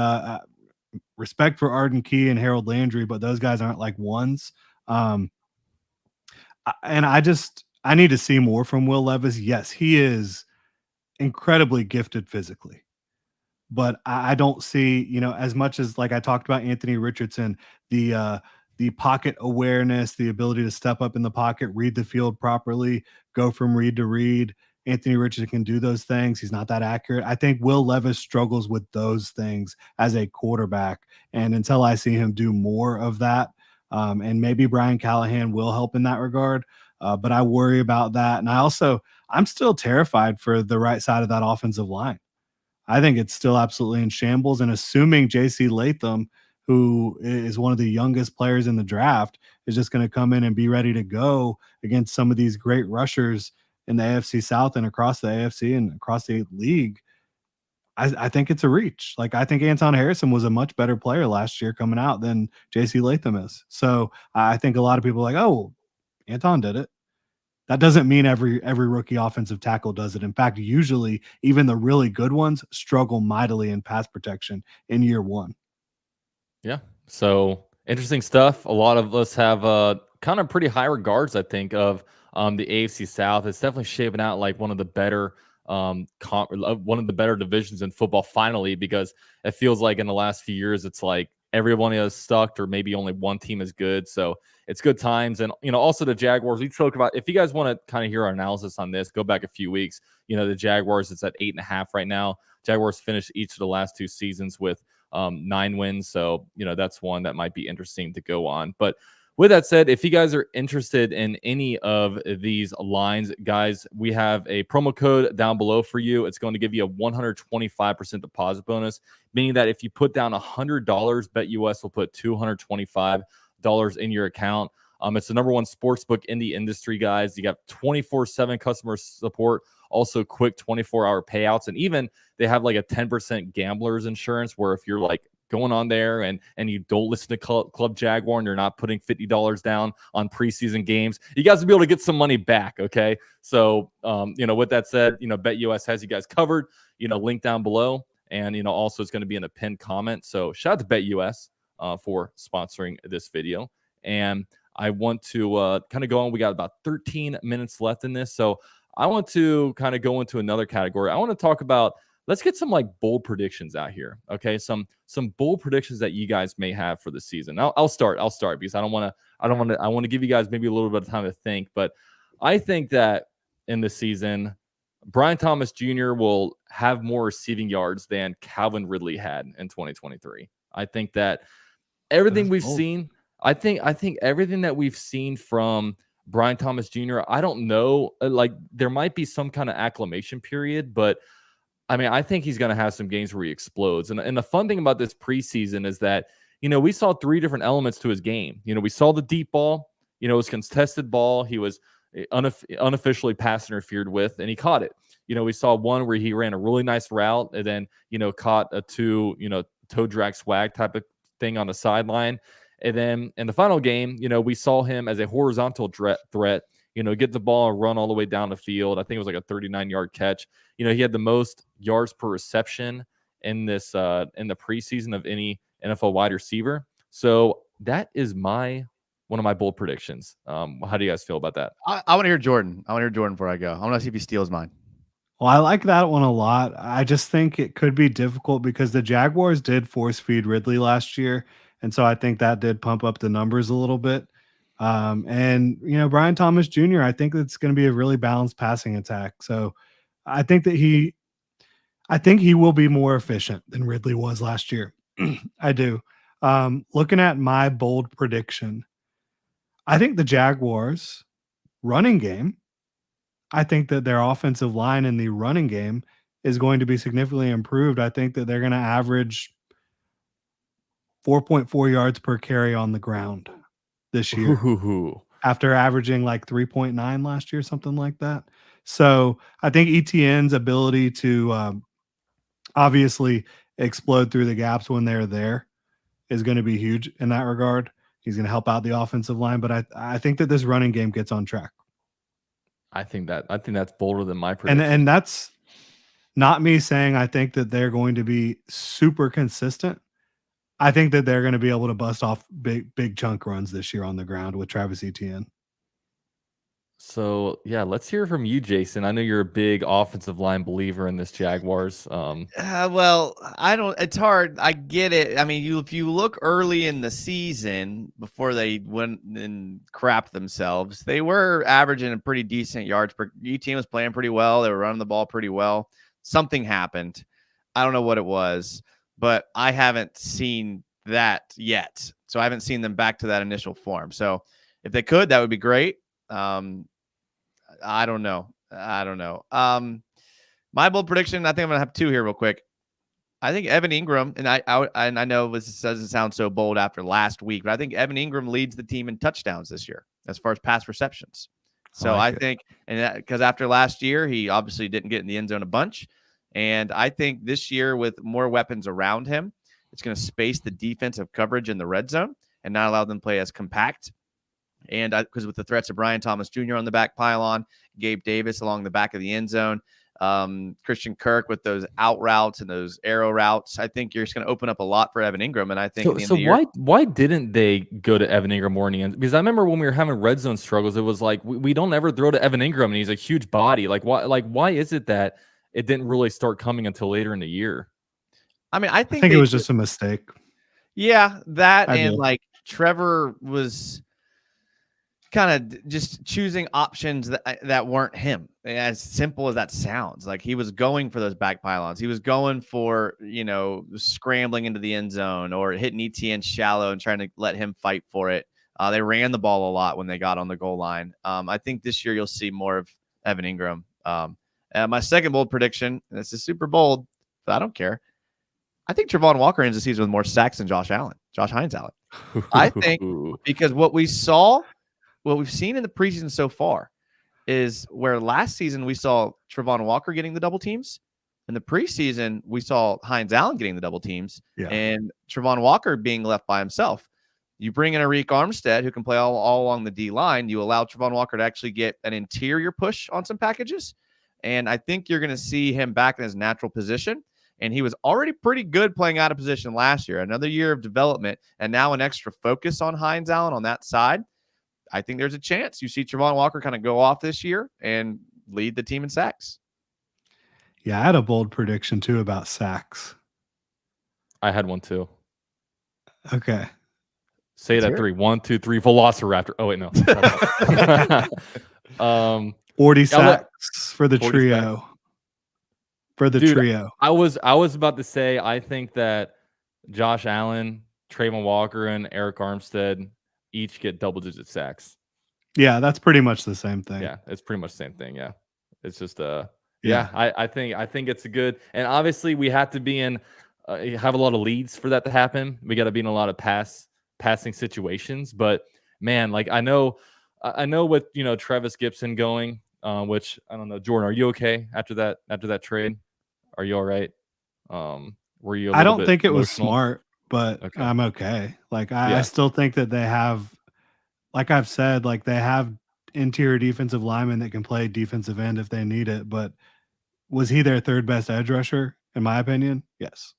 respect for Arden Key and Harold Landry, but those guys aren't like ones. Um, and I need to see more from Will Levis. Yes, he is incredibly gifted physically, but I don't see, as much as like I talked about Anthony Richardson, the pocket awareness, the ability to step up in the pocket, read the field properly, go from read to read. Anthony Richardson can do those things. He's not that accurate. I think Will Levis struggles with those things as a quarterback. And until I see him do more of that, and maybe Brian Callahan will help in that regard. But I worry about that. And I'm still terrified for the right side of that offensive line. I think it's still absolutely in shambles. And assuming JC Latham, who is one of the youngest players in the draft, is just going to come in and be ready to go against some of these great rushers in the AFC South and across the AFC and across the league, I think it's a reach. Like, I think Anton Harrison was a much better player last year coming out than JC Latham is. So I think a lot of people are like, oh, Anton did it. That doesn't mean every rookie offensive tackle does it. In fact, usually even the really good ones struggle mightily in pass protection in year one. Yeah. So interesting stuff. A lot of us have kind of pretty high regards, I think, of the AFC South. It's definitely shaping out like one of the better one of the better divisions in football finally, because it feels like in the last few years it's like everyone is stuck or maybe only one team is good. So it's good times. And also the Jaguars, we spoke about, if you guys want to kind of hear our analysis on this, go back a few weeks. The Jaguars, it's at 8.5 right now. Jaguars finished each of the last 2 seasons with 9 wins. So that's one that might be interesting to go on. But with that said, if you guys are interested in any of these lines, guys, we have a promo code down below for you. It's going to give you a 125% deposit bonus, meaning that if you put down $100, BetUS will put $225 in your account. It's the number one sports book in the industry, guys. You got 24/7 customer support, also quick 24-hour payouts, and even they have like a 10% gamblers insurance where if you're like going on there and you don't listen to Club Jaguar and you're not putting $50 down on preseason games, you guys will be able to get some money back. Okay. So, with that said, BetUS has you guys covered, link down below. And, also it's going to be in a pinned comment. So shout out to BetUS for sponsoring this video. And I want to kind of go on. We got about 13 minutes left in this. So I want to kind of go into another category. I want to talk about, let's get some like bold predictions out here. Okay. Some bold predictions that you guys may have for the season. I'll start because I want to give you guys maybe a little bit of time to think, but I think that in the season, Brian Thomas Jr. will have more receiving yards than Calvin Ridley had in 2023. I think that everything we've seen, I think everything that we've seen from Brian Thomas Jr., I don't know, like there might be some kind of acclimation period, but I mean, I think he's going to have some games where he explodes. And the fun thing about this preseason is that, we saw 3 different elements to his game. We saw the deep ball, it was contested ball. He was unofficially pass interfered with, and he caught it. We saw one where he ran a really nice route and then, caught a 2, toe drag swag type of thing on the sideline. And then in the final game, we saw him as a horizontal threat, get the ball and run all the way down the field. I think it was like a 39-yard catch. He had the most yards per reception in this in the preseason of any NFL wide receiver. So that is one of my bold predictions. How do you guys feel about that? I want to hear Jordan. I want to hear Jordan before I go. I want to see if he steals mine. Well, I like that one a lot. I just think it could be difficult because the Jaguars did force feed Ridley last year. And so I think that did pump up the numbers a little bit. And Brian Thomas Jr., I think it's going to be a really balanced passing attack. So I think he will be more efficient than Ridley was last year. I do. Looking at my bold prediction, I think the Jaguars running game, I think that their offensive line in the running game is going to be significantly improved. I think that they're going to average 4.4 yards per carry on the ground this year. Ooh. After averaging like 3.9 last year, something like that. So I think ETN's ability to obviously explode through the gaps when they're there is going to be huge in that regard. He's going to help out the offensive line, but I think that this running game gets on track. I think that's bolder than my prediction. And that's not me saying I think that they're going to be super consistent. I think that they're going to be able to bust off big chunk runs this year on the ground with Travis Etienne. So yeah, let's hear from you, Jason. I know you're a big offensive line believer in this Jaguars. Well, I don't. It's hard. I get it. I mean, if you look early in the season before they went and crapped themselves, they were averaging a pretty decent yards per. Team was playing pretty well. They were running the ball pretty well. Something happened. I don't know what it was, but I haven't seen that yet. So I haven't seen them back to that initial form. So if they could, that would be great. I don't know. My bold prediction, I think I'm going to have two here real quick. I think Evan Ingram, and I know this doesn't sound so bold after last week, but I think Evan Ingram leads the team in touchdowns this year as far as pass receptions. So I think, and because after last year, he obviously didn't get in the end zone a bunch. And I think this year with more weapons around him, it's going to space the defensive coverage in the red zone and not allow them to play as compact. And because with the threats of Brian Thomas Jr. on the back pylon, Gabe Davis along the back of the end zone, Christian Kirk with those out routes and those arrow routes, I think you're just going to open up a lot for Evan Ingram. And I think so why didn't they go to Evan Ingram more in the end? Because I remember when we were having red zone struggles, it was like we don't ever throw to Evan Ingram, and he's a huge body. Why is it that it didn't really start coming until later in the year? I mean, I think it was just a mistake. Yeah, like Trevor was kind of just choosing options that weren't him. As simple as that sounds, like he was going for those back pylons. He was going for, scrambling into the end zone or hitting ETN shallow and trying to let him fight for it. They ran the ball a lot when they got on the goal line. I think this year you'll see more of Evan Ingram. My second bold prediction, and this is super bold, but I don't care. I think Travon Walker ends the season with more sacks than Josh Hines Allen. I think because what we've seen in the preseason so far is where last season we saw Travon Walker getting the double teams. In the preseason, we saw Hines Allen getting the double teams and Travon Walker being left by himself. You bring in Arik Armstead, who can play all along the D line. You allow Travon Walker to actually get an interior push on some packages. And I think you're going to see him back in his natural position. And he was already pretty good playing out of position last year. Another year of development and now an extra focus on Hines Allen on that side. I think there's a chance you see Travon Walker kind of go off this year and lead the team in sacks. Yeah, I had a bold prediction too about sacks. I had one too. Okay. Say it at 3. 1, 2, 3. Velociraptor. Oh wait, no. 40 sacks for the trio. Sacks. For the trio. I was about to say I think that Josh Allen, Travon Walker, and Arik Armstead each get double-digit sacks. Yeah, that's pretty much the same thing. Yeah, it's pretty much the same thing. Yeah, it's just I think it's a good, and obviously we have to be in have a lot of leads for that to happen. We got to be in a lot of passing situations. But man, like I know with Travis Gibson going, which I don't know, Jordan, are you okay after that trade? Are you all right? Were you? I don't think it was smart. But okay. I'm okay. Like I still think that they have, like I've said, like they have interior defensive linemen that can play defensive end if they need it. But was he their third best edge rusher? In my opinion, yes.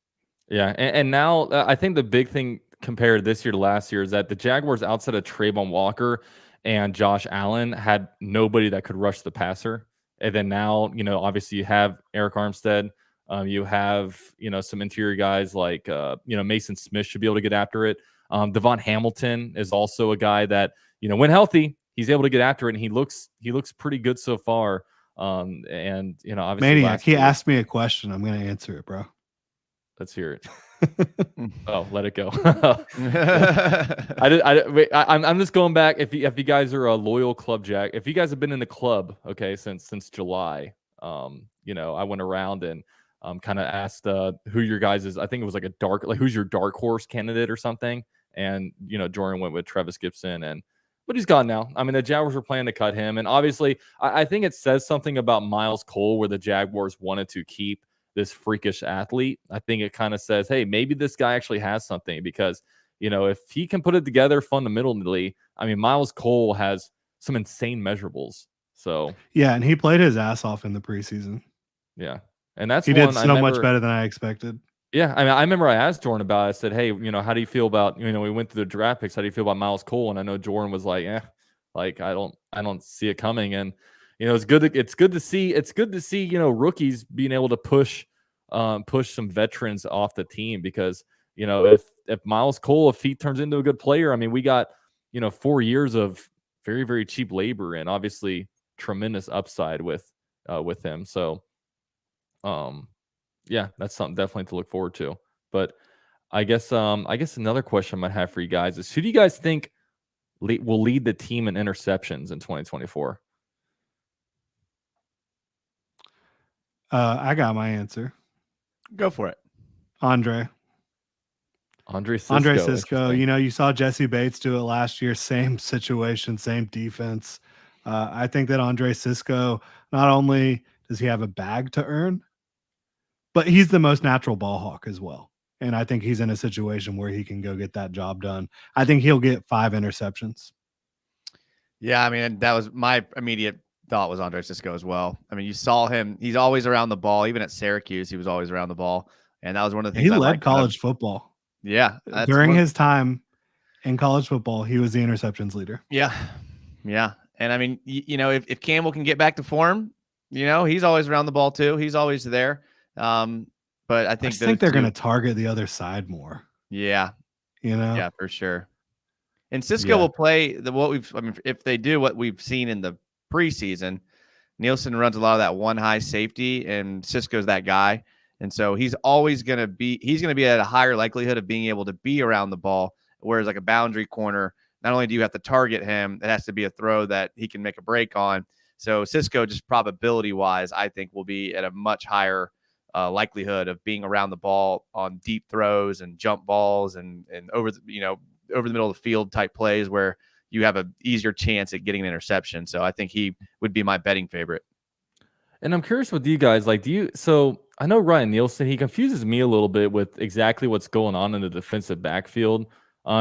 Yeah, and now I think the big thing compared this year to last year is that the Jaguars, outside of Travon Walker and Josh Allen, had nobody that could rush the passer. And then now, obviously you have Arik Armstead. You have, some interior guys like, Mason Smith should be able to get after it. Devon Hamilton is also a guy that, when healthy, he's able to get after it, and he looks pretty good so far. And obviously, Maniac, he asked me a question. I'm going to answer it, bro. Let's hear it. Oh, let it go. I'm just going back. If you guys are a loyal club Jack, if you guys have been in the club, okay, since July, I went around and kind of asked who your guys is. I think it was like who's your dark horse candidate or something. And, Jordan went with Travis Gibson, but he's gone now. I mean, the Jaguars were planning to cut him. And obviously, I think it says something about Miles Cole where the Jaguars wanted to keep this freakish athlete. I think it kind of says, hey, maybe this guy actually has something, because if he can put it together fundamentally, I mean, Miles Cole has some insane measurables. So Yeah, and he played his ass off in the preseason. yeah, and that's He one did I so much remember. better than I expected. Yeah, I mean, I remember I asked Jordan about it. I said, "Hey, how do you feel about we went through the draft picks? How do you feel about Miles Cole?" And I know Jordan was like, "Yeah, like I don't see it coming." And it's good to see rookies being able to push some veterans off the team because if Miles Cole, if he turns into a good player, I mean, we got 4 years of very, very cheap labor and obviously tremendous upside with him. So yeah, that's something definitely to look forward to. But I guess another question I might have for you guys is, who do you guys think will lead the team in interceptions in 2024? I got my answer. Go for it. Andre Cisco. Cisco. You saw Jesse Bates do it last year. Same situation, same defense. I think that Andre Cisco, not only does he have a bag to earn, but he's the most natural ball hawk as well. And I think he's in a situation where he can go get that job done. I think he'll get 5 interceptions. Yeah, I mean, that was my immediate thought was Andre Cisco as well. I mean, you saw him. He's always around the ball. Even at Syracuse, he was always around the ball. And that was one of the things He I led liked about him. college football. Yeah. During his time in college football, he was the interceptions leader. Yeah. Yeah. And I mean, if Campbell can get back to form, he's always around the ball too. He's always there. But I think they're going to target the other side more. Yeah. Yeah, for sure. And Cisco will play if they do what we've seen in the preseason, Nielsen runs a lot of that one high safety, and Cisco's that guy. And so he's going to be at a higher likelihood of being able to be around the ball. Whereas like a boundary corner, not only do you have to target him, it has to be a throw that he can make a break on. So Cisco, just probability wise, I think will be at a much higher likelihood of being around the ball on deep throws and jump balls and over the middle of the field type plays where you have an easier chance at getting an interception. So I think he would be my betting favorite. And I'm curious with you guys, so I know Ryan Nielsen, he confuses me a little bit with exactly what's going on in the defensive backfield.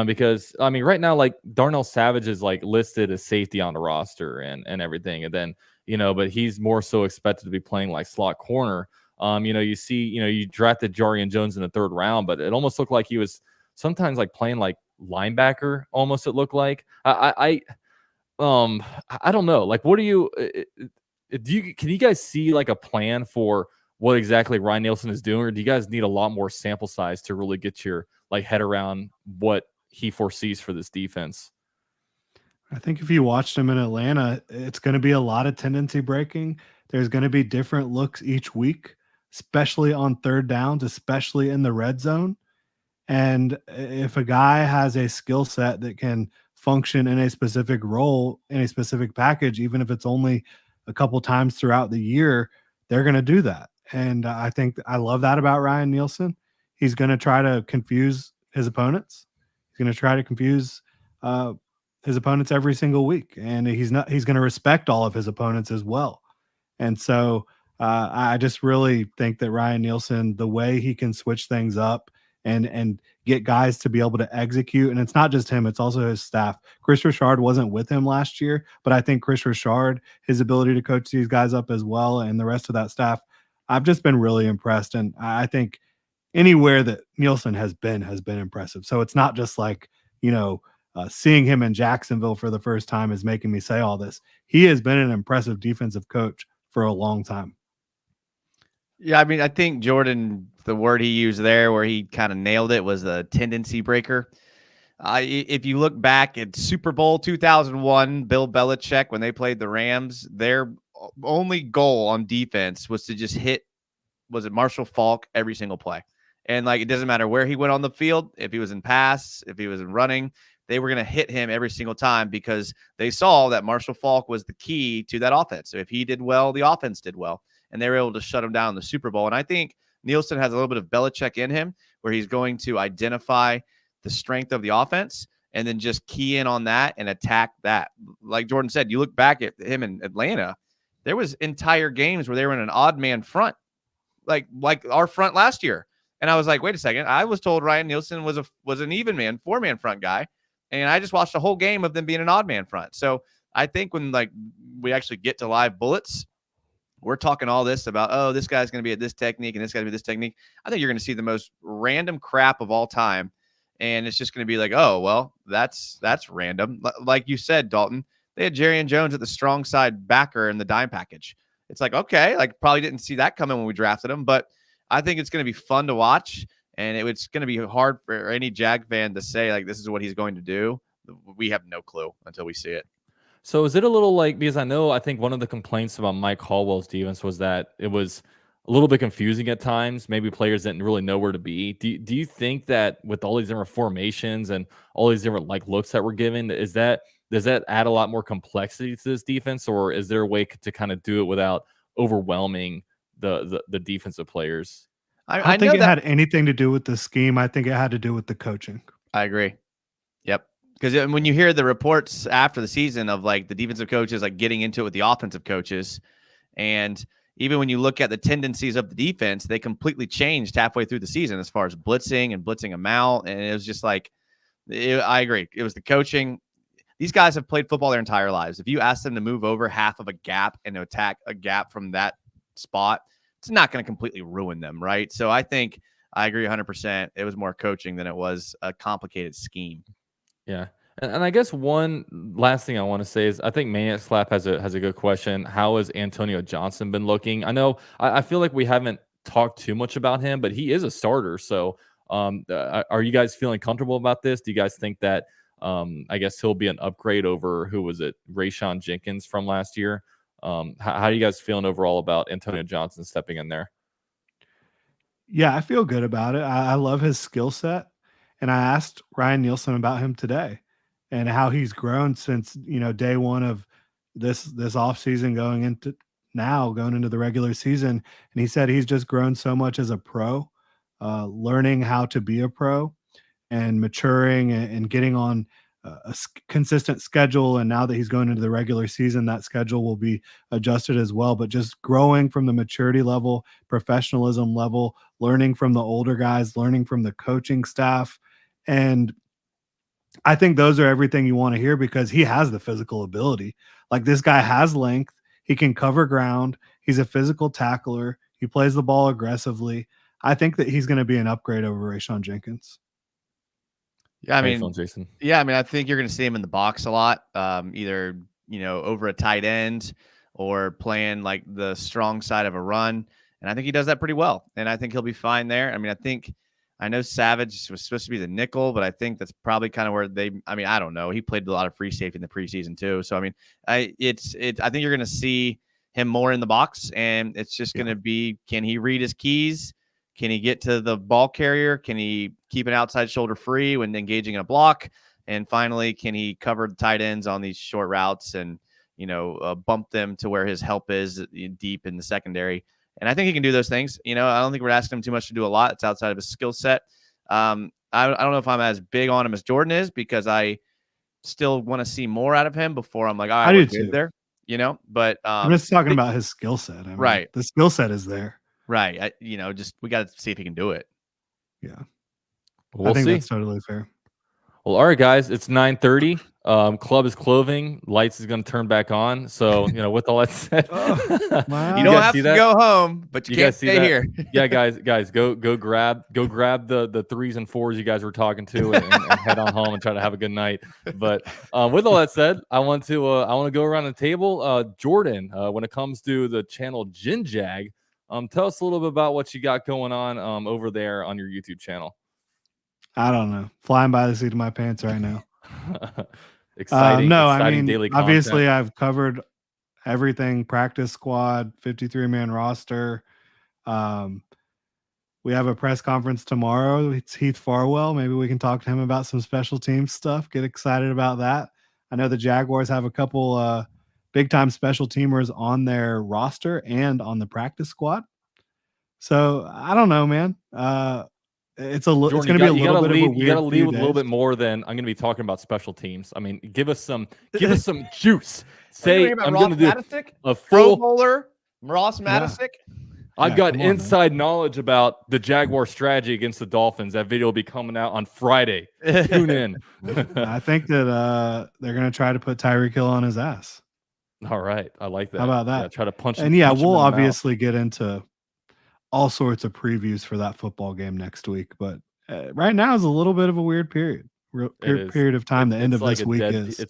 Because I mean, right now, like Darnell Savage is like listed as safety on the roster and everything. And then, but he's more so expected to be playing like slot corner. You see, you drafted Jarian Jones in the 3rd round, but it almost looked like he was sometimes like playing like linebacker. Almost, it looked like. I don't know. Like, what do you? Can you guys see like a plan for what exactly Ryan Nielsen is doing, or do you guys need a lot more sample size to really get your like head around what he foresees for this defense? I think if you watched him in Atlanta, it's going to be a lot of tendency breaking. There's going to be different looks each week, especially on 3rd downs, especially in the red zone. And if a guy has a skill set that can function in a specific role, in a specific package, even if it's only a couple times throughout the year, they're going to do that. And I think I love that about Ryan Nielsen. He's going to try to confuse his opponents. He's going to try to confuse his opponents every single week. And he's going to respect all of his opponents as well. And so I just really think that Ryan Nielsen, the way he can switch things up and get guys to be able to execute, and it's not just him, it's also his staff. Chris Richard wasn't with him last year, but I think Chris Richard, his ability to coach these guys up as well, and the rest of that staff, I've just been really impressed. And I think anywhere that Nielsen has been impressive. So it's not just like, seeing him in Jacksonville for the first time is making me say all this. He has been an impressive defensive coach for a long time. Yeah, I mean, I think Jordan, the word he used there where he kind of nailed it was the tendency breaker. If you look back at Super Bowl 2001, Bill Belichick, when they played the Rams, their only goal on defense was to just hit, was it Marshall Faulk every single play? And like, it doesn't matter where he went on the field, if he was in pass, if he was in running, they were going to hit him every single time because they saw that Marshall Faulk was the key to that offense. So if he did well, the offense did well, and they were able to shut him down in the Super Bowl. And I think Nielsen has a little bit of Belichick in him where he's going to identify the strength of the offense and then just key in on that and attack that. Like Jordan said, you look back at him in Atlanta, there was entire games where they were in an odd man front, like our front last year. And I was like, wait a second. I was told Ryan Nielsen was an even man, 4-man front guy. And I just watched a whole game of them being an odd man front. So I think when like we actually get to live bullets, we're talking all this about, oh, this guy's going to be at this technique and this guy's going to be this technique. I think you're going to see the most random crap of all time. And it's just going to be like, oh, well, that's random. Like you said, Dalton, they had Jerry and Jones at the strong side backer in the dime package. It's like, okay, like probably didn't see that coming when we drafted him, but I think it's going to be fun to watch. And it's going to be hard for any Jag fan to say, like, this is what he's going to do. We have no clue until we see it. So is it a little like, because I think one of the complaints about Mike Hallwell's defense was that it was a little bit confusing at times. Maybe players didn't really know where to be. Do you think that with all these different formations and all these different like looks that we're given, does that add a lot more complexity to this defense, or is there a way to kind of do it without overwhelming the defensive players? I think it had anything to do with the scheme. I think it had to do with the coaching. I agree. Yep. Because when you hear the reports after the season of like the defensive coaches like getting into it with the offensive coaches, and even when you look at the tendencies of the defense, they completely changed halfway through the season as far as blitzing and blitzing them out. And it was just like, I agree. It was the coaching. These guys have played football their entire lives. If you ask them to move over half of a gap and to attack a gap from that spot, it's not going to completely ruin them, right? So I think I agree 100%. It was more coaching than it was a complicated scheme. Yeah. And I guess one last thing I want to say is I think Maniac Slap has a good question. How has Antonio Johnson been looking? I know I feel like we haven't talked too much about him, but he is a starter. So are you guys feeling comfortable about this? Do you guys think that I guess he'll be an upgrade over, who was it, Rayshawn Jenkins from last year? How are you guys feeling overall about Antonio Johnson stepping in there? Yeah, I feel good about it. I love his skill set. And I asked Ryan Nielsen about him today and how he's grown since, day one of this offseason going into the regular season. And he said he's just grown so much as a pro, learning how to be a pro and maturing and getting on a consistent schedule. And now that he's going into the regular season, that schedule will be adjusted as well. But just growing from the maturity level, professionalism level, learning from the older guys, learning from the coaching staff. And I think those are everything you want to hear, because he has the physical ability. Like, this guy has length. He can cover ground. He's a physical tackler. He plays the ball aggressively. I think that he's going to be an upgrade over Rayshawn Jenkins. Yeah, I mean, Jason. Yeah, I mean, I think you're going to see him in the box a lot, either over a tight end or playing like the strong side of a run, and I think he does that pretty well. And I think he'll be fine there. I mean, I know Savage was supposed to be the nickel, but I think that's probably kind of where I don't know. He played a lot of free safety in the preseason too, so I mean, I think you're going to see him more in the box, and it's just going to be, can he read his keys? Can he get to the ball carrier? Can he keep an outside shoulder free when engaging in a block? And finally, can he cover the tight ends on these short routes and, bump them to where his help is deep in the secondary? And I think he can do those things. I don't think we're asking him too much to do a lot. It's outside of his skill set. I don't know if I'm as big on him as Jordan is, because I still want to see more out of him before I'm like, all right, we're good there. But I'm just talking about his skill set. Right. The skill set is there. Right. Just we got to see if he can do it. Yeah. We'll I think see. that's totally fair. Well, all right, guys, it's 9:30. Club is closing. Lights is going to turn back on. So, with all that said, you don't have to go home, but you can't stay here. Yeah, guys, go grab the 3s and 4s you guys were talking to and head on home and try to have a good night. But with all that said, I want to go around the table. Jordan, when it comes to the channel Gin Jag, tell us a little bit about what you got going on over there on your YouTube channel. I don't know. Flying by the seat of my pants right now. Exciting content. daily Obviously I've covered everything: practice squad, 53-man roster. We have a press conference tomorrow. It's Heath Farwell. Maybe we can talk to him about some special teams stuff. Get excited about that. I know the Jaguars have a couple big-time special teamers on their roster and on the practice squad. So I don't know, man. It's going to be a little bit of a weird. You got to lead with a little bit more than I'm going to be talking about special teams. I mean, give us some juice. Say I'm going to do a full Pro Bowler Ross Matisic. I've Yeah, got come on, man. inside knowledge about the Jaguar strategy against the Dolphins. That video will be coming out on Friday. Tune in. I think that they're gonna try to put Tyreek Hill on his ass. All right. I like that. How about Yeah, that? try to punch him. And yeah, punch him we'll in the mouth. obviously get into all sorts of previews for that football game next week. But right now is a little bit of a weird period. Period of time. The end of like this a week dead- is,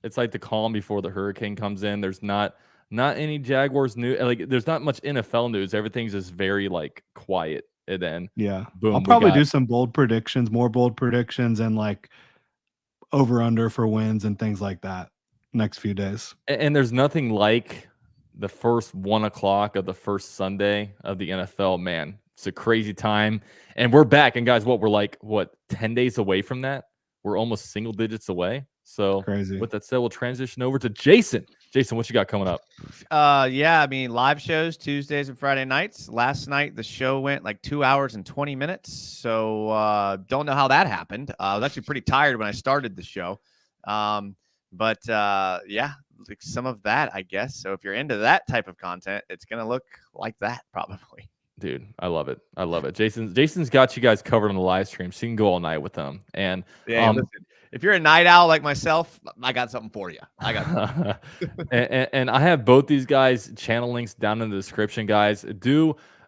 it's like the calm before the hurricane comes in. There's not any Jaguars news. Like there's not much NFL news. Everything's just very like quiet. And then yeah. boom, I'll we probably got- do some bold predictions, more bold predictions, and like over under for wins and things like that next few days. And there's nothing like the first 1 o'clock of the first Sunday of the NFL. Man, it's a crazy time. And we're back. And guys, we're like 10 days away from that. We're almost single digits away. So Crazy. with that said, we'll transition over to Jason. Jason, what you got coming up? Yeah, I mean, live shows Tuesdays and Friday nights. Last night the show went like 2 hours and 20 minutes. So don't know how that happened. I was actually pretty tired when I started the show. But yeah, like some of that, I guess. So if you're into that type of content, it's gonna look like that probably. Dude, I love it. I love it. Jason's got you guys covered on the live stream, so you can go all night with them. And Yeah, listen, if you're a night owl like myself, I got something for you. I got and I have both these guys' channel links down in the description, guys.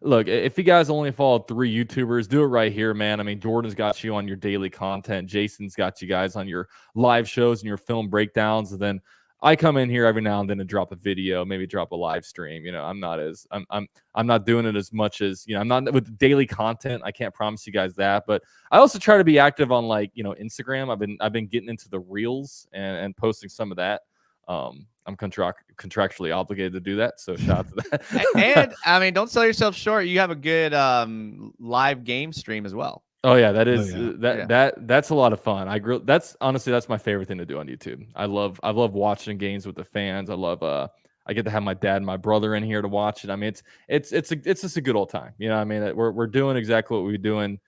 Look, if you guys only follow 3 YouTubers, do it right here, man. I mean, Jordan's got you on your daily content. Jason's got you guys on your live shows and your film breakdowns. And then I come in here every now and then and drop a video, maybe drop a live stream. You know, I'm not doing it as much as, I'm not with daily content. I can't promise you guys that, but I also try to be active on Instagram. I've been getting into the reels and posting some of that. I'm contractually obligated to do that, so shout out to that. and I mean, don't sell yourself short. You have a good live game stream as well. Oh yeah, that is that's a lot of fun. That's my favorite thing to do on YouTube. I love watching games with the fans. I love I get to have my dad and my brother in here to watch it. I mean, it's just a good old time. You know what I mean? We're doing exactly what we're doing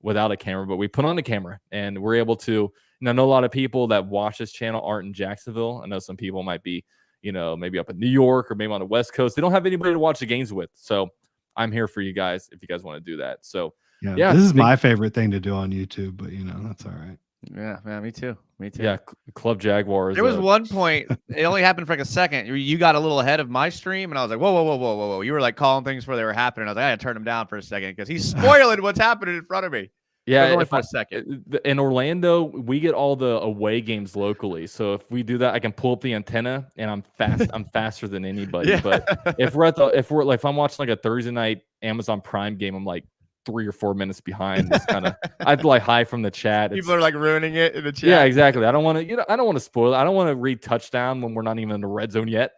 without a camera, but we put on a camera and we're able to. And I know a lot of people that watch this channel aren't in Jacksonville. I know some people might be, maybe up in New York or maybe on the West Coast. They don't have anybody to watch the games with. So I'm here for you guys if you guys want to do that. So yeah, this is my favorite thing to do on YouTube, but that's all right. Yeah, me too. Yeah, Club Jaguar. There was one point, it only happened for like a second. You got a little ahead of my stream, and I was like, whoa. You were like calling things before they were happening. I was like, I had to turn them down for a second because he's spoiling what's happening in front of me. Yeah, only for a second. In Orlando, we get all the away games locally. So if we do that, I can pull up the antenna, and I'm fast. I'm faster than anybody. Yeah. But if I'm watching like a Thursday night Amazon Prime game, I'm like 3 or 4 minutes behind. It's kind of I'd like high from the chat. People are like ruining it in the chat. Yeah, exactly. I don't want to. I don't want to spoil it. I don't want to read touchdown when we're not even in the red zone yet.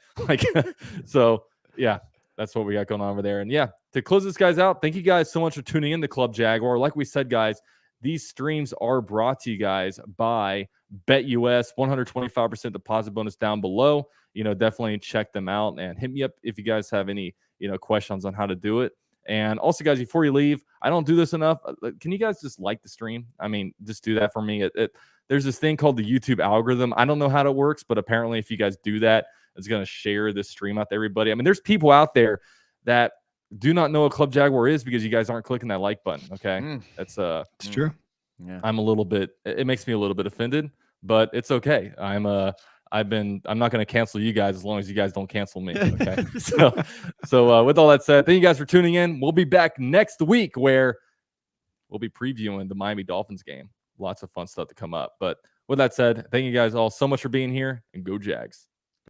So yeah. That's what we got going on over there. And yeah, to close this guys out, thank you guys so much for tuning in to Club Jaguar. Like we said, guys, these streams are brought to you guys by BetUS. 125% deposit bonus down below. Definitely check them out and hit me up if you guys have any, questions on how to do it. And also, guys, before you leave, I don't do this enough. Can you guys just like the stream? I mean, just do that for me. There's this thing called the YouTube algorithm. I don't know how it works, but apparently if you guys do that, it's going to share this stream out to everybody. I mean, there's people out there that do not know what Club Jaguar is because you guys aren't clicking that like button. Okay. That's it's true. Yeah. It makes me a little bit offended, but it's okay. I'm not going to cancel you guys as long as you guys don't cancel me. Okay. so with all that said, thank you guys for tuning in. We'll be back next week where we'll be previewing the Miami Dolphins game. Lots of fun stuff to come up. But with that said, thank you guys all so much for being here, and go Jags.